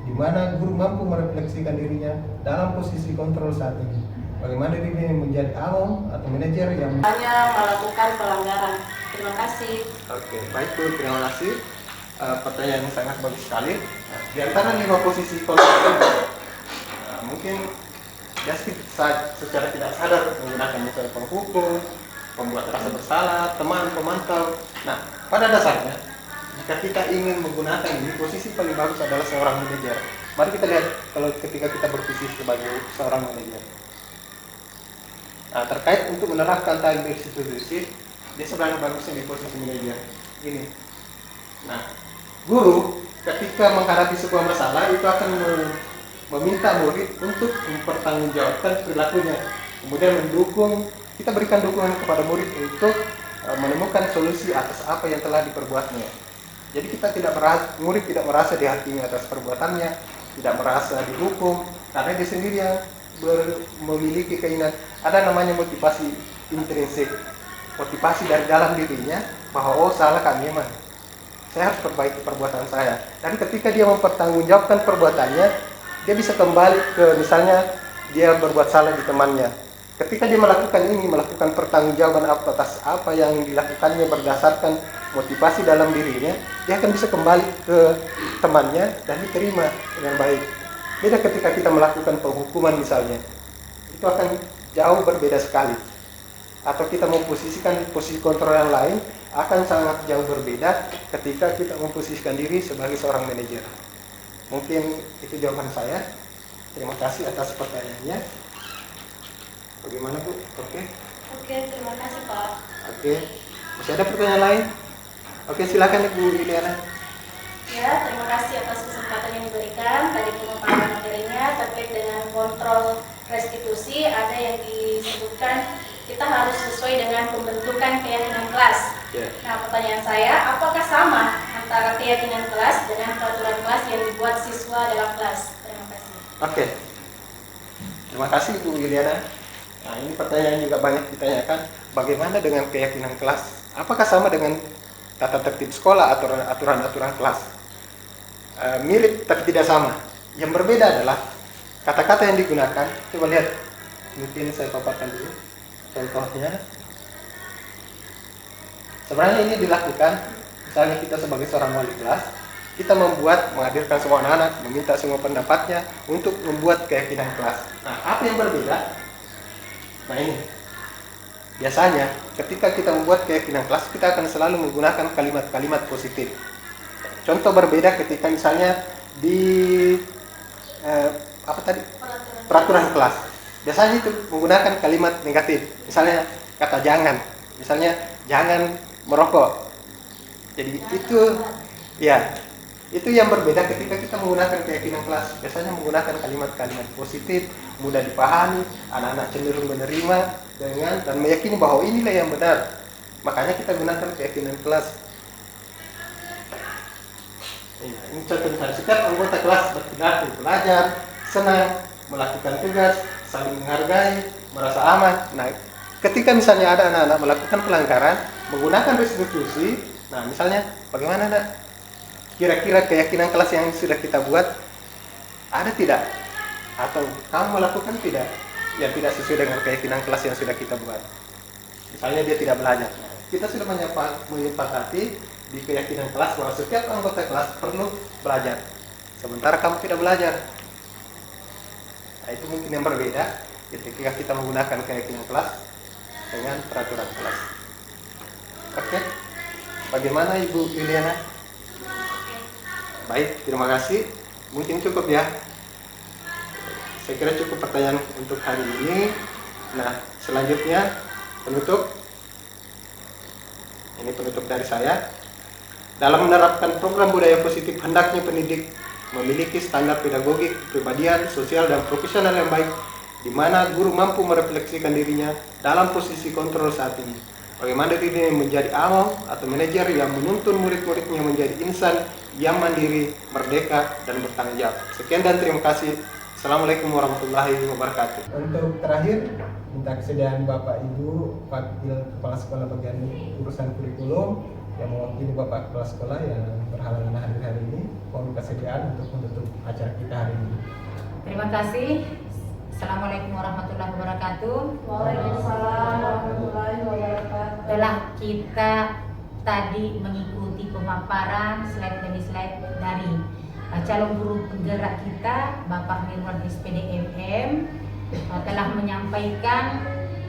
di mana guru mampu merefleksikan dirinya dalam posisi kontrol saat ini. Bagaimana dirinya menjadi awam atau manajer yang hanya melakukan pelanggaran. Terima kasih. Oke, baik Bu, terima kasih. Pertanyaan yang sangat bagus sekali. Di antara 5 posisi kontrol mungkin Jasmine secara tidak sadar menggunakan metode penghukum, pembuat rasa bersalah, teman, pemantau. Nah, pada dasarnya jika kita ingin menggunakan ini, posisi paling bagus adalah seorang manajer. Mari kita lihat kalau ketika kita berposisi sebagai seorang manajer. Nah, terkait untuk menerapkan time restitusi, dia sebenarnya bagusnya di posisi manajer. Gini. Nah, guru ketika menghadapi sebuah masalah itu akan meminta murid untuk mempertanggungjawabkan perilakunya, kemudian kita berikan dukungan kepada murid untuk menemukan solusi atas apa yang telah diperbuatnya. Jadi murid tidak merasa dihakimi atas perbuatannya, tidak merasa dihukum, karena dia sendiri yang memiliki keinginan. Ada namanya motivasi intrinsik, motivasi dari dalam dirinya bahwa oh salah kami memang, saya harus perbaiki perbuatan saya. Dan ketika dia mempertanggungjawabkan perbuatannya, dia bisa kembali ke misalnya dia berbuat salah di temannya. Ketika dia melakukan pertanggungjawaban atas apa yang dilakukannya berdasarkan motivasi dalam dirinya, dia akan bisa kembali ke temannya dan diterima dengan baik. Beda ketika kita melakukan penghukuman misalnya. itu akan jauh berbeda sekali. Atau kita memposisikan posisi kontrol yang lain akan sangat jauh berbeda ketika kita memposisikan diri sebagai seorang manajer. Mungkin itu jawaban saya. Terima kasih atas pertanyaannya. Bagaimana Bu? Oke. Oke, terima kasih Pak. Oke. Masih ada pertanyaan lain? Oke, silakan Ibu Liliana. Ya, terima kasih atas kesempatan yang diberikan. Tadi pemaparan materinya terkait dengan kontrol restitusi, ada yang disebutkan kita harus sesuai dengan pembentukan keyakinan kelas. Ya. Nah, pertanyaan saya, apakah sama antara keyakinan kelas dengan peraturan kelas yang dibuat siswa dalam kelas? Terima kasih. Oke. Terima kasih Bu Liliana. Nah, ini pertanyaan juga banyak ditanyakan. Bagaimana dengan keyakinan kelas? Apakah sama dengan tata tertib sekolah atau aturan-aturan kelas? Mirip tapi tidak sama. Yang berbeda adalah kata-kata yang digunakan. Coba lihat. Mungkin saya paparkan dulu contohnya. Sebenarnya ini dilakukan, misalnya kita sebagai seorang wali kelas, kita menghadirkan semua anak-anak, meminta semua pendapatnya untuk membuat keyakinan kelas. Nah, apa yang berbeda? Nah ini, biasanya ketika kita membuat keyakinan kelas, kita akan selalu menggunakan kalimat-kalimat positif. Contoh berbeda ketika misalnya di peraturan kelas. Biasanya itu menggunakan kalimat negatif. Misalnya kata jangan. Misalnya jangan merokok. Jadi itu ya, itu yang berbeda ketika kita menggunakan keyakinan kelas. Biasanya menggunakan kalimat-kalimat positif, mudah dipahami, anak-anak cenderung menerima dengan dan meyakini bahwa inilah yang benar. Makanya kita gunakan keyakinan kelas. Ini contoh misalnya, setiap anggota kelas berperilaku belajar, senang, melakukan tugas, saling menghargai, merasa aman. Nah, ketika misalnya ada anak-anak melakukan pelanggaran, menggunakan restitusi, nah misalnya bagaimana nak? Kira-kira keyakinan kelas yang sudah kita buat ada tidak? Atau kamu melakukan tidak? Yang tidak sesuai dengan keyakinan kelas yang sudah kita buat. Misalnya dia tidak belajar. Kita sudah menyepakati di keyakinan kelas bahwa setiap anggota kelas perlu belajar. Sementara kamu tidak belajar. Nah, itu mungkin yang berbeda ketika kita menggunakan keyakinan kelas dengan peraturan kelas. Oke. Bagaimana Ibu Liliana? Baik, terima kasih. Mungkin cukup ya. Saya kira cukup pertanyaan untuk hari ini. Nah, selanjutnya penutup. Ini penutup dari saya. Dalam menerapkan program budaya positif, hendaknya pendidik memiliki standar pedagogik, kepribadian, sosial, dan profesional yang baik, di mana guru mampu merefleksikan dirinya dalam posisi kontrol saat ini. Bagaimana dirinya menjadi awam atau manajer yang menuntun murid-muridnya menjadi insan yang mandiri, merdeka, dan bertanggung jawab. Sekian dan terima kasih. Assalamualaikum warahmatullahi wabarakatuh. Untuk terakhir, minta kesediaan Bapak Ibu, Wakil Kepala Sekolah bagian urusan kurikulum yang mewakili Bapak Kepala Sekolah yang berhalangan hadir hari ini, mohon kesediaan untuk menutup acara kita hari ini. Terima kasih. Assalamualaikum warahmatullahi wabarakatuh. Waalaikumsalam warahmatullahi wabarakatuh. Telah kita tadi mengikuti pemaparan slide demi slide dari calon guru penggerak kita, Bapak Mirwan SPD MM, telah menyampaikan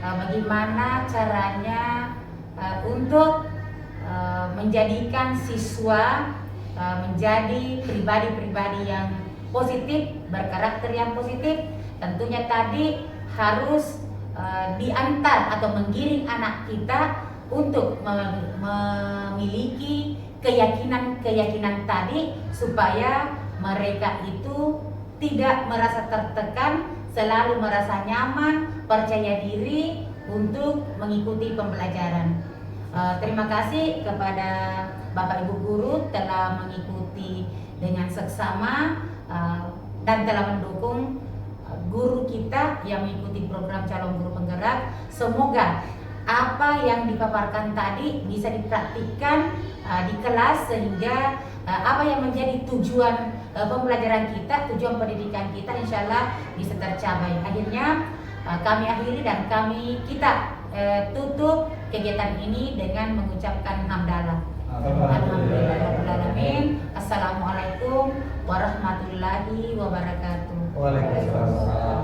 bagaimana caranya untuk menjadikan siswa menjadi pribadi-pribadi yang positif, berkarakter yang positif. Tentunya tadi harus diantar atau menggiring anak kita untuk memiliki keyakinan-keyakinan tadi supaya mereka itu tidak merasa tertekan, selalu merasa nyaman, percaya diri untuk mengikuti pembelajaran. Terima kasih kepada Bapak Ibu guru telah mengikuti dengan seksama dan telah mendukung guru kita yang mengikuti program calon guru penggerak. Semoga apa yang dipaparkan tadi bisa dipraktikkan di kelas sehingga apa yang menjadi tujuan pembelajaran kita, tujuan pendidikan kita insya Allah bisa tercapai. Akhirnya kami akhiri dan kita tutup kegiatan ini dengan mengucapkan hamdalah. Alhamdulillahirrahmanirrahim. Assalamualaikum warahmatullahi wabarakatuh. Waalaikumsalam.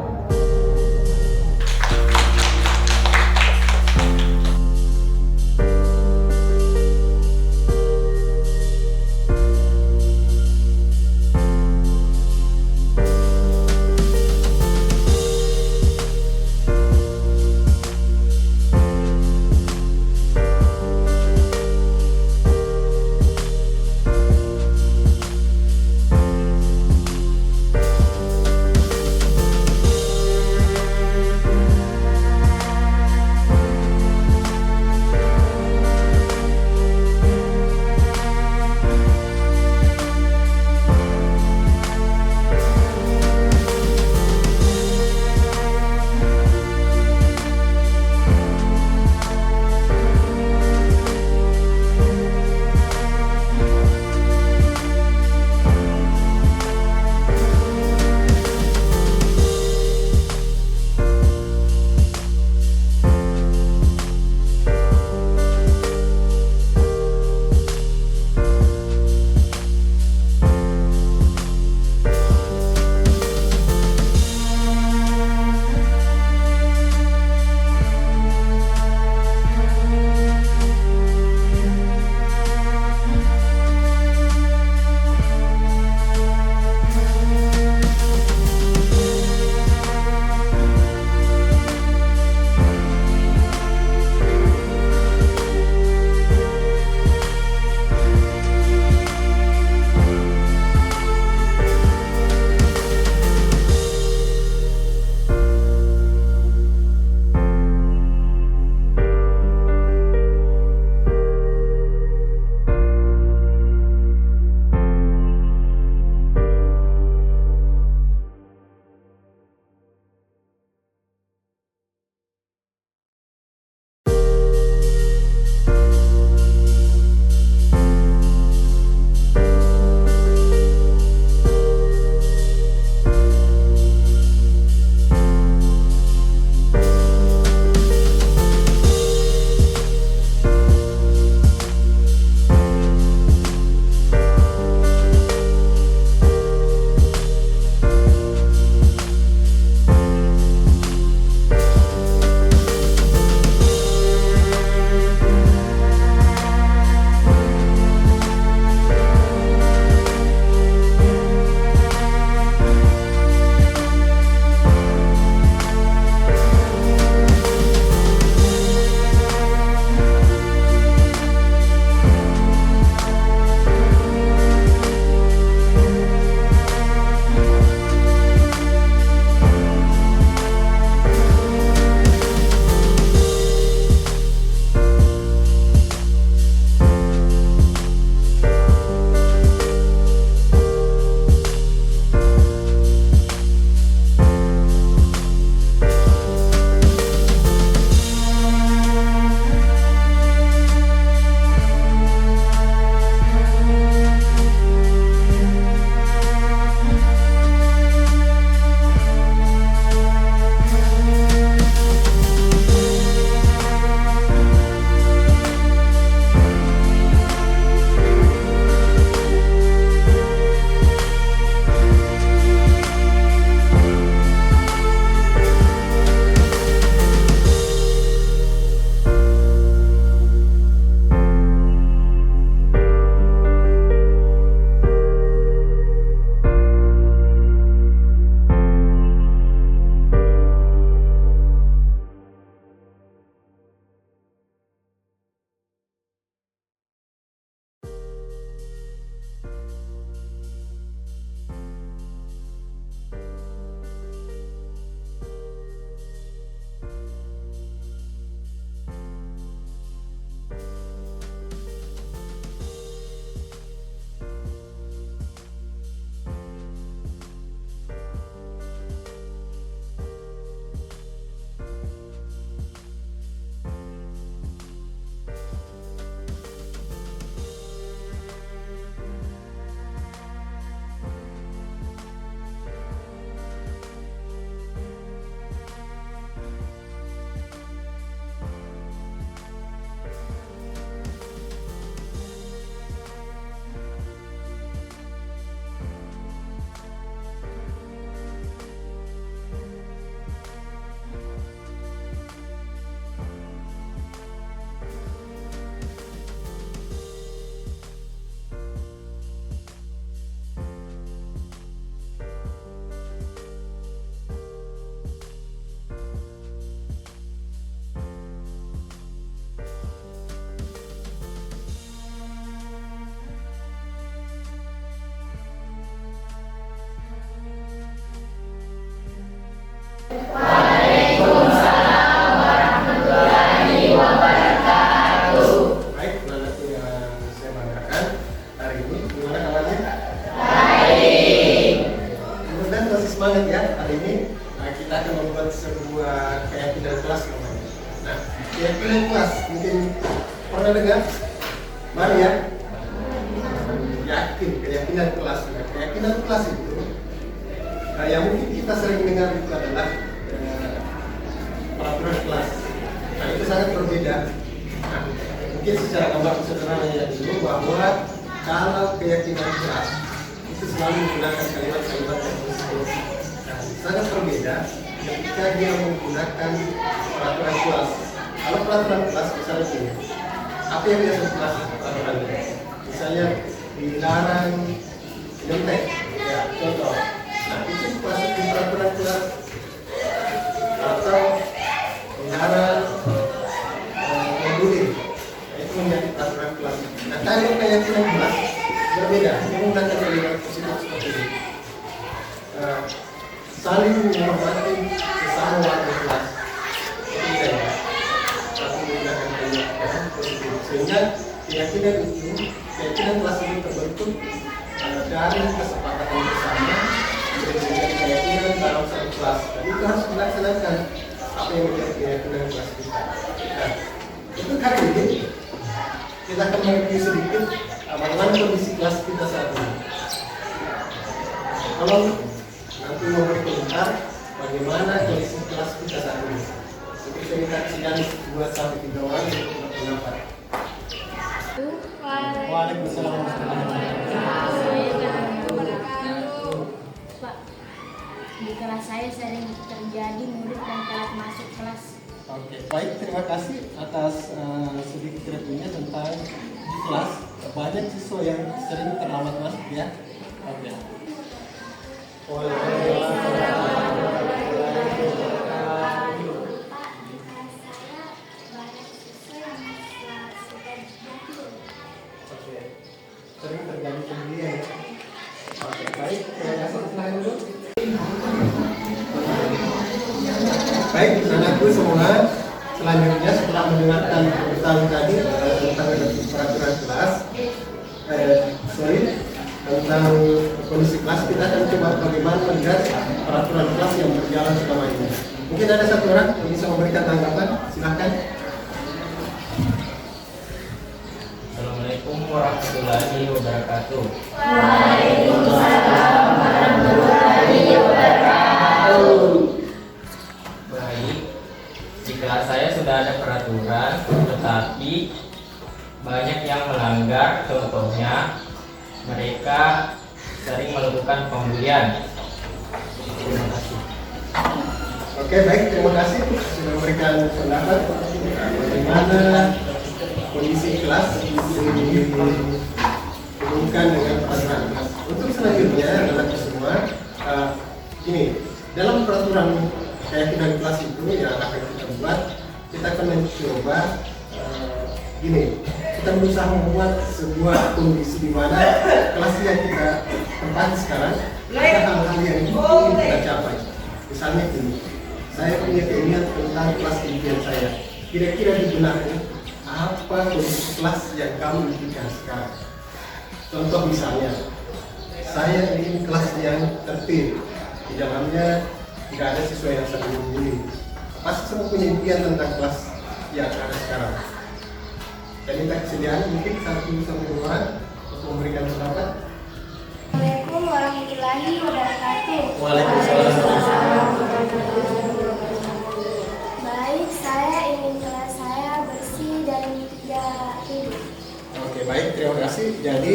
Baik, nanti yang saya banggakan hari ini gimana kabarnya? Mudah-mudahan masih semangat ya hari ini. Kita akan membuat sebuah keyakinan kelas namanya. Nah, keyakinan kelas mungkin pernah dengar? Mari ya. Keyakinan kelas. Nah, keyakinan kelas itu yang mungkin kita sering dengar itu adalah peraturan kelas. Nah, itu sangat berbeda. Nah, mungkin secara gambar sederhana dulu bahwa kalau keyakinan kelas itu selalu menggunakan kalimat-kalimat yang positif. Nah, sangat berbeda ketika dia menggunakan peraturan kelas. Kalau peraturan kelas misalnya ini, apa yang biasa kelas peraturan kelas? Misalnya dilarang nyontek, ya contoh. Nah, itu masuk di peraturan kelas. Atau dilarang membuli, itu menjadi peraturan kelas. Nah, kalau keyakinan kelas berbeda, menggunakan kalimat positif seperti ini. Saling menghormati sesama warga kelas. Itu saya satu menggunakan kalimat positif. Sehingga keyakinan kelas ini terbentuk dari kesepakatan bersama menjadi keyakinan dalam satu kelas. Dan itu harus dilaksanakan apa yang menjadi keyakinan kelas kita. Nah, untuk hari ini kita akan mereview sedikit bagaimana kondisi kelas kita saat ini. Kalau nanti mau berkomentar bagaimana kondisi kelas kita saat ini. Seperti kita sidang 2-3 orang untuk berpendapat. Waalaikumsalam warahmatullahi wabarakatuh. Pak, di kelas saya sering terjadi murid yang telat masuk kelas. Oke, baik, terima kasih atas sedikit reviewnya tentang di kelas. Banyak siswa yang sering terlambat masuk ya. Oke. Sering terjadi sendirian ya. Oke, baik, terima kasih. Silahkan dulu. Baik, anakku semua, selanjutnya setelah mendengarkan tentang tadi tentang peraturan kelas, tentang kondisi kelas, kita akan coba bagaimana melihat peraturan kelas yang berjalan selama ini. Mungkin ada satu orang yang bisa memberikan tanggapan, silahkan. Assalamualaikum warahmatullahi wabarakatuh. Waalaikumsalam warahmatullahi wabarakatuh. Baik, di kelas saya sudah ada peraturan, tetapi banyak yang melanggar. Contohnya, mereka sering melakukan pembulian. Terima kasih. Oke, baik, terima kasih sudah memberikan pendapat bagaimana kondisi kelas dihubungkan dengan peraturan kelas. Untuk selanjutnya adalah semua ini dalam peraturan keyakinan kelas itu yang akan kita buat, kita akan mencoba kita berusaha membuat sebuah kondisi di mana kelas yang kita tempati sekarang ada hal-hal yang ingin kita capai. Misalnya ini, saya punya keinginan tentang kelas impian saya. Kira-kira di benaknya apa kondisi kelas yang kamu impikan sekarang? Contoh misalnya, saya ingin kelas yang tertib, di dalamnya tidak ada siswa yang saling membuli. Pasti semua punya impian tentang kelas yang ada sekarang. Dan minta kesediaan mungkin 1-2 orang untuk memberikan pendapat. Assalamualaikum warahmatullahi wabarakatuh. Waalaikumsalam. Baik, saya ingin kelas saya bersih dan tidak tidur. Oke, baik, terima kasih. Jadi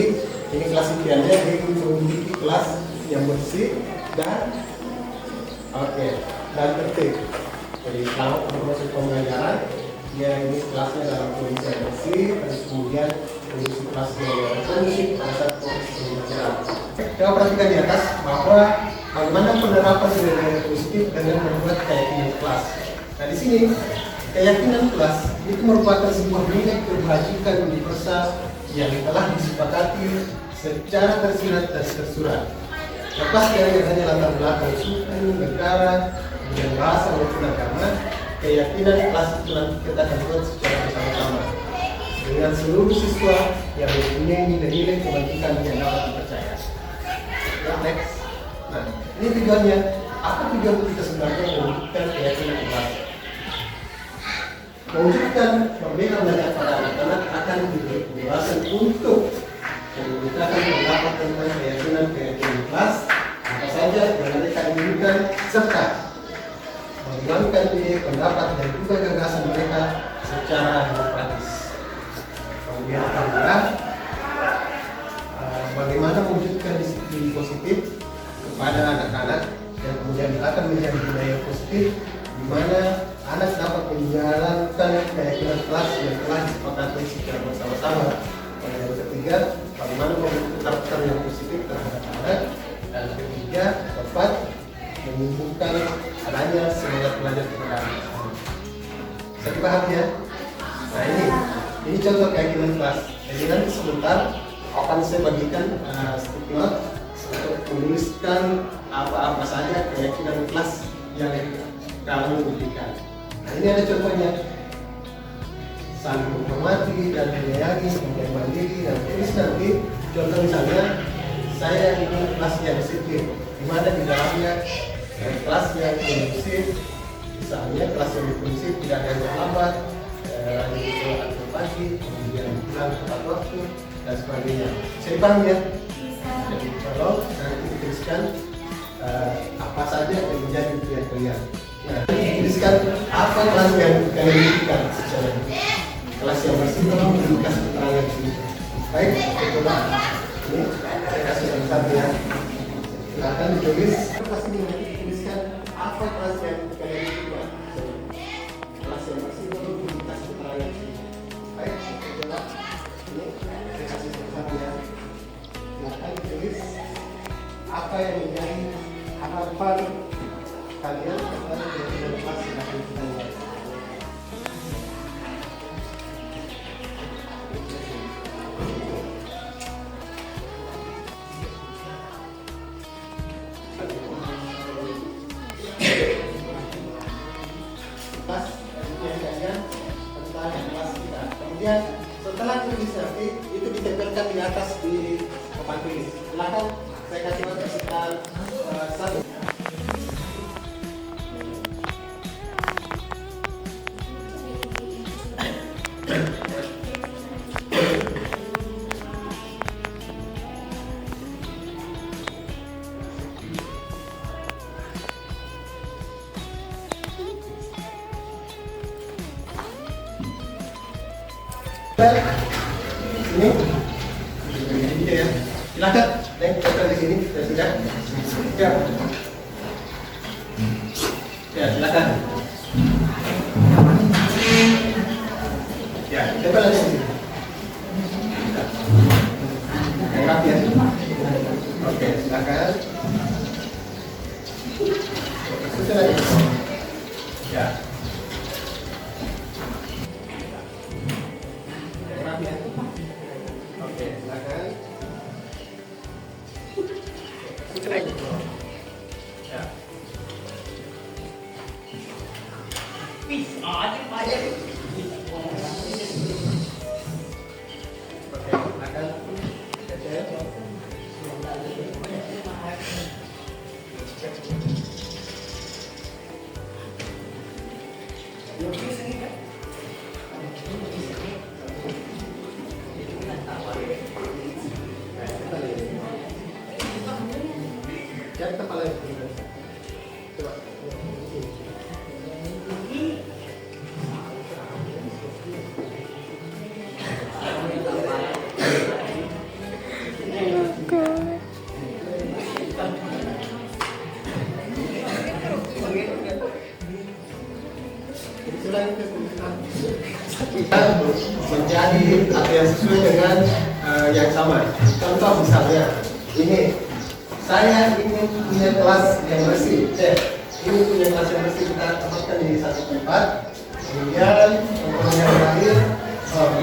ini kelas impiannya dia memiliki kelas yang bersih dan dan tertib. Jadi selama proses pembelajaran dia ini kelasnya dalam kondisi yang bersih, terus kemudian kondisi kelasnya yang kondusif pada saat proses pembelajaran. Kita perhatikan di atas bahwa bagaimana penerapan nilai positif dengan membuat keyakinan kelas. Nah di sini keyakinan kelas itu merupakan sebuah nilai kebajikan universal yang telah disepakati secara tersirat dan tersurat. Lepas dari adanya latar belakang suku, negara, kemudian bahasa maupun agama, keyakinan kelas itu nanti kita akan buat secara bersama-sama dengan seluruh siswa yang mempunyai nilai-nilai kebajikan yang dapat dipercaya. Ya, next. Nah, ini tujuannya. Apa tujuan kita sebenarnya mewujudkan keyakinan kelas? Mewujudkan Merdeka Belajar pada anak-anak akan diberi kebebasan untuk menggunakan pendapat tentang keyakinan kelas apa saja yang mereka inginkan, serta mengembangkan ide, pendapat, dan juga gagasan mereka secara demokratis. Kemudian alhamdulillah, bagaimana mewujudkan disiplin positif kepada anak-anak dan kemudian akan menjadi budaya positif di mana anak dapat menjalankan keyakinan kelas yang telah disepakati secara bersama-sama. Yang ketiga, bagaimana membentuk karakter yang positif terhadap anak, dan ketiga, dapat menumbuhkan adanya semangat belajar kepada anak. Bisa dipahami ya? Nah ini contoh keyakinan kelas. Jadi nanti sebentar akan saya bagikan stiker untuk menuliskan apa-apa saja keyakinan kelas yang kamu berikan. Nah ini ada contohnya: saling menghormati dan menyayangi, kemudian mandiri dan tulis nanti. Contoh misalnya, saya ingin kelas yang disiplin, di mana di dalamnya kelas yang kondusif, misalnya kelas yang kondusif tidak ada yang terlambat, rajin sholat pagi, kemudian pulang tepat waktu dan sebagainya. Bisa dipahami ya? Jadi kalau nanti dituliskan apa saja yang menjadi impian kalian. Nah, tuliskan apa kelas yang kalian inginkan secara kelas yang bersih, tolong kasih keterangan di sini. Baik, coba ini saya kasih satu ya. Silakan ditulis. Pasti tuliskan apa kelas yang kalian inginkan. Kelas yang bersih, tolong kasih keterangan di sini. Baik, coba ini saya kasih satu ya. Silakan ditulis apa yang menjadi harapan kalian kepada keyakinan kelas yang akan kita buat. Kemudian setelah tulis nanti itu ditempelkan di atas di papan tulis. Silakan saya kasih waktu sekitar 1. Ini ya. Silakan, tempel di sini sudah. Ya. Ya, silakan. Ya, tempel di sini. Lengkap ya. Oke, silakan. Sudah lagi. Ya. Oke, silakan. Ya. Oke, silakan. Jangan kepala itu. Coba. Kita menjadi apa yang sesuai dengan yang sama. Contoh misalnya ini, saya ingin punya kelas yang bersih. Ini punya kelas yang bersih, kita tempatkan di satu tempat. Kemudian yang lain,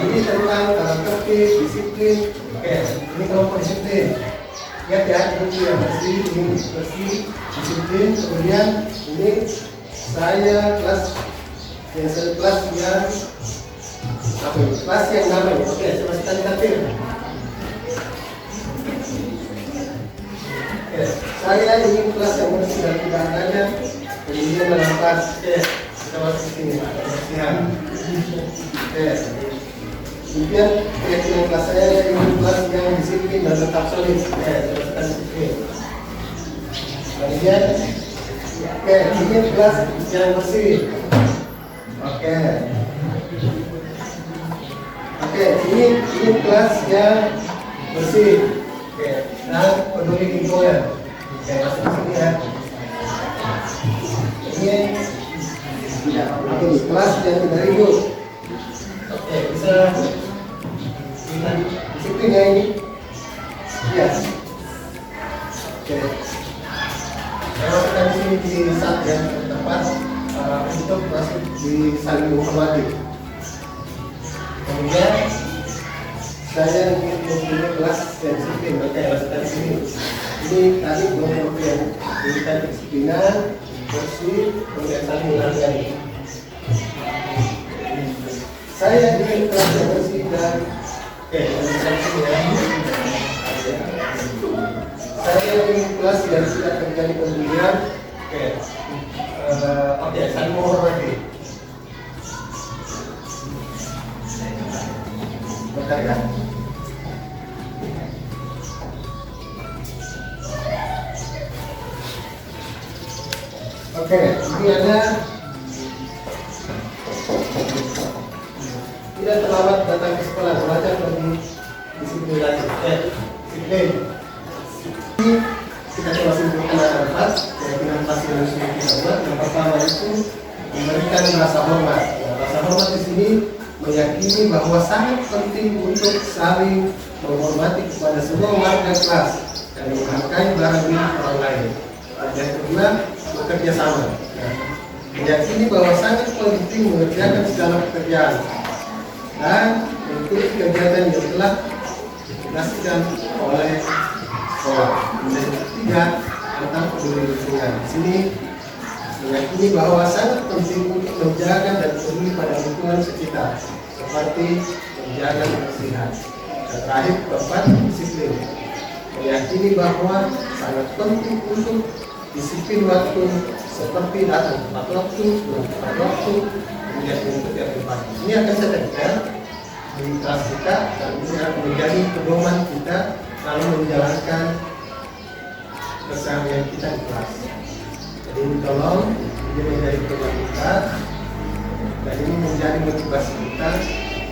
ini tentang tertib, disiplin. Oke, ini kelompok disiplin. Lihat ya, ini yang bersih, ini bersih, disiplin. Kemudian ini saya kelas yang apa ini? Kelas yang namanya. Oke, saya masih tanda-tanda. Oke, saya ingin kelas yang bersih dan tidak adanya kemudian dalam kelas. Oke, kita masuk ke sini. Kebersihan. Oke. Kemudian keyakinan kelas saya ingin kelas yang disiplin dan tetap solid. Oke, teruskan disiplin. Kemudian, oke, ingin kelas yang bersih. Oke. Oke, ingin kelas yang bersih. Oke, dan peduli lingkungan. Oke, masuk ke sini ya. Ingin kelas yang tidak ribut. Oke, bisa disiplin ya ini. Iya. Oke. Saya masukkan di sini di saat yang tepat untuk masuk di saling menghormati. Kemudian saya ingin mempunyai kelas yang disiplin. Oke, masukkan di sini. Ini tadi belum yang berikan kedisiplinan, bersih, kemudian saling menghargai. Saya ingin kelas yang bersih dan oke, saya ingin kelas yang tidak terjadi pembulian. Oke, saling menghormati. Bentar ya. Oke, ini ada tidak terlambat datang ke sekolah, belajar lebih disiplin lagi. Disiplin. Kita coba simpulkan ada 4 keyakinan pasti yang harus kita buat. Yang pertama itu memberikan rasa hormat. Rasa hormat di sini meyakini bahwa sangat penting untuk saling menghormati kepada semua warga kelas dan menghargai barang milik orang lain. Yang kedua, bekerja sama. Meyakini bahwa sangat penting mengerjakan segala pekerjaan dan mengikuti kegiatan yang telah dilakukan oleh sekolah. Dan ketiga, tentang peduli lingkungan. Di sini meyakini bahwa sangat penting untuk menjaga dan peduli pada lingkungan sekitar, seperti menjaga kebersihan. Dan terakhir, keempat, disiplin. Meyakini bahwa sangat penting untuk disiplin waktu, seperti datang tepat waktu, pulang tepat waktu, kemudian mengikuti aturan. Ini akan saya tekan di kelas kita dan ini akan menjadi pedoman kita dalam menjalankan keseharian kita di kelas. Jadi ini tolong ini menjadi pedoman kita dan ini menjadi motivasi kita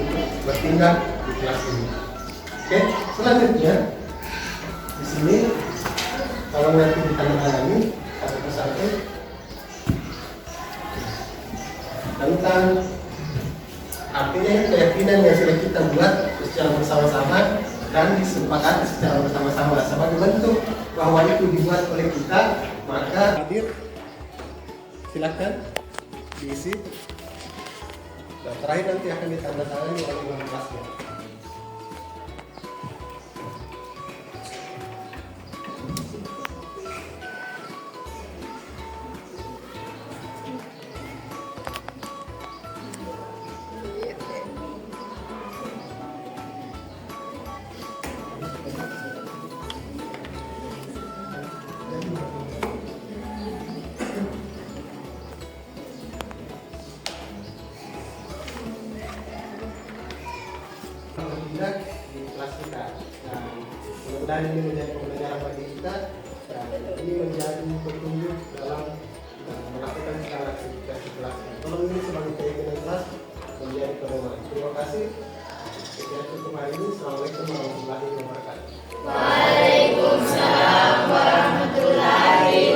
untuk bertindak di kelas ini. Oke, selanjutnya di sini kalau nanti ditandatangani satu persatu tentang artinya keyakinan yang sudah kita buat secara bersama-sama dan disepakati secara bersama-sama sebagai bentuk bahwa itu dibuat oleh kita, maka hadir silakan diisi dan terakhir nanti akan ditandatangani oleh guru kelasnya. Bertindak di kelas kita dan mudah-mudahan ini menjadi pembelajaran bagi kita dan ini menjadi petunjuk dalam melakukan segala aktivitas di kelas. Kalau ini sebagai keyakinan kelas menjadi pedoman. Terima kasih. Sekian cukup hari ini. Assalamualaikum warahmatullahi wabarakatuh. Waalaikumsalam warahmatullahi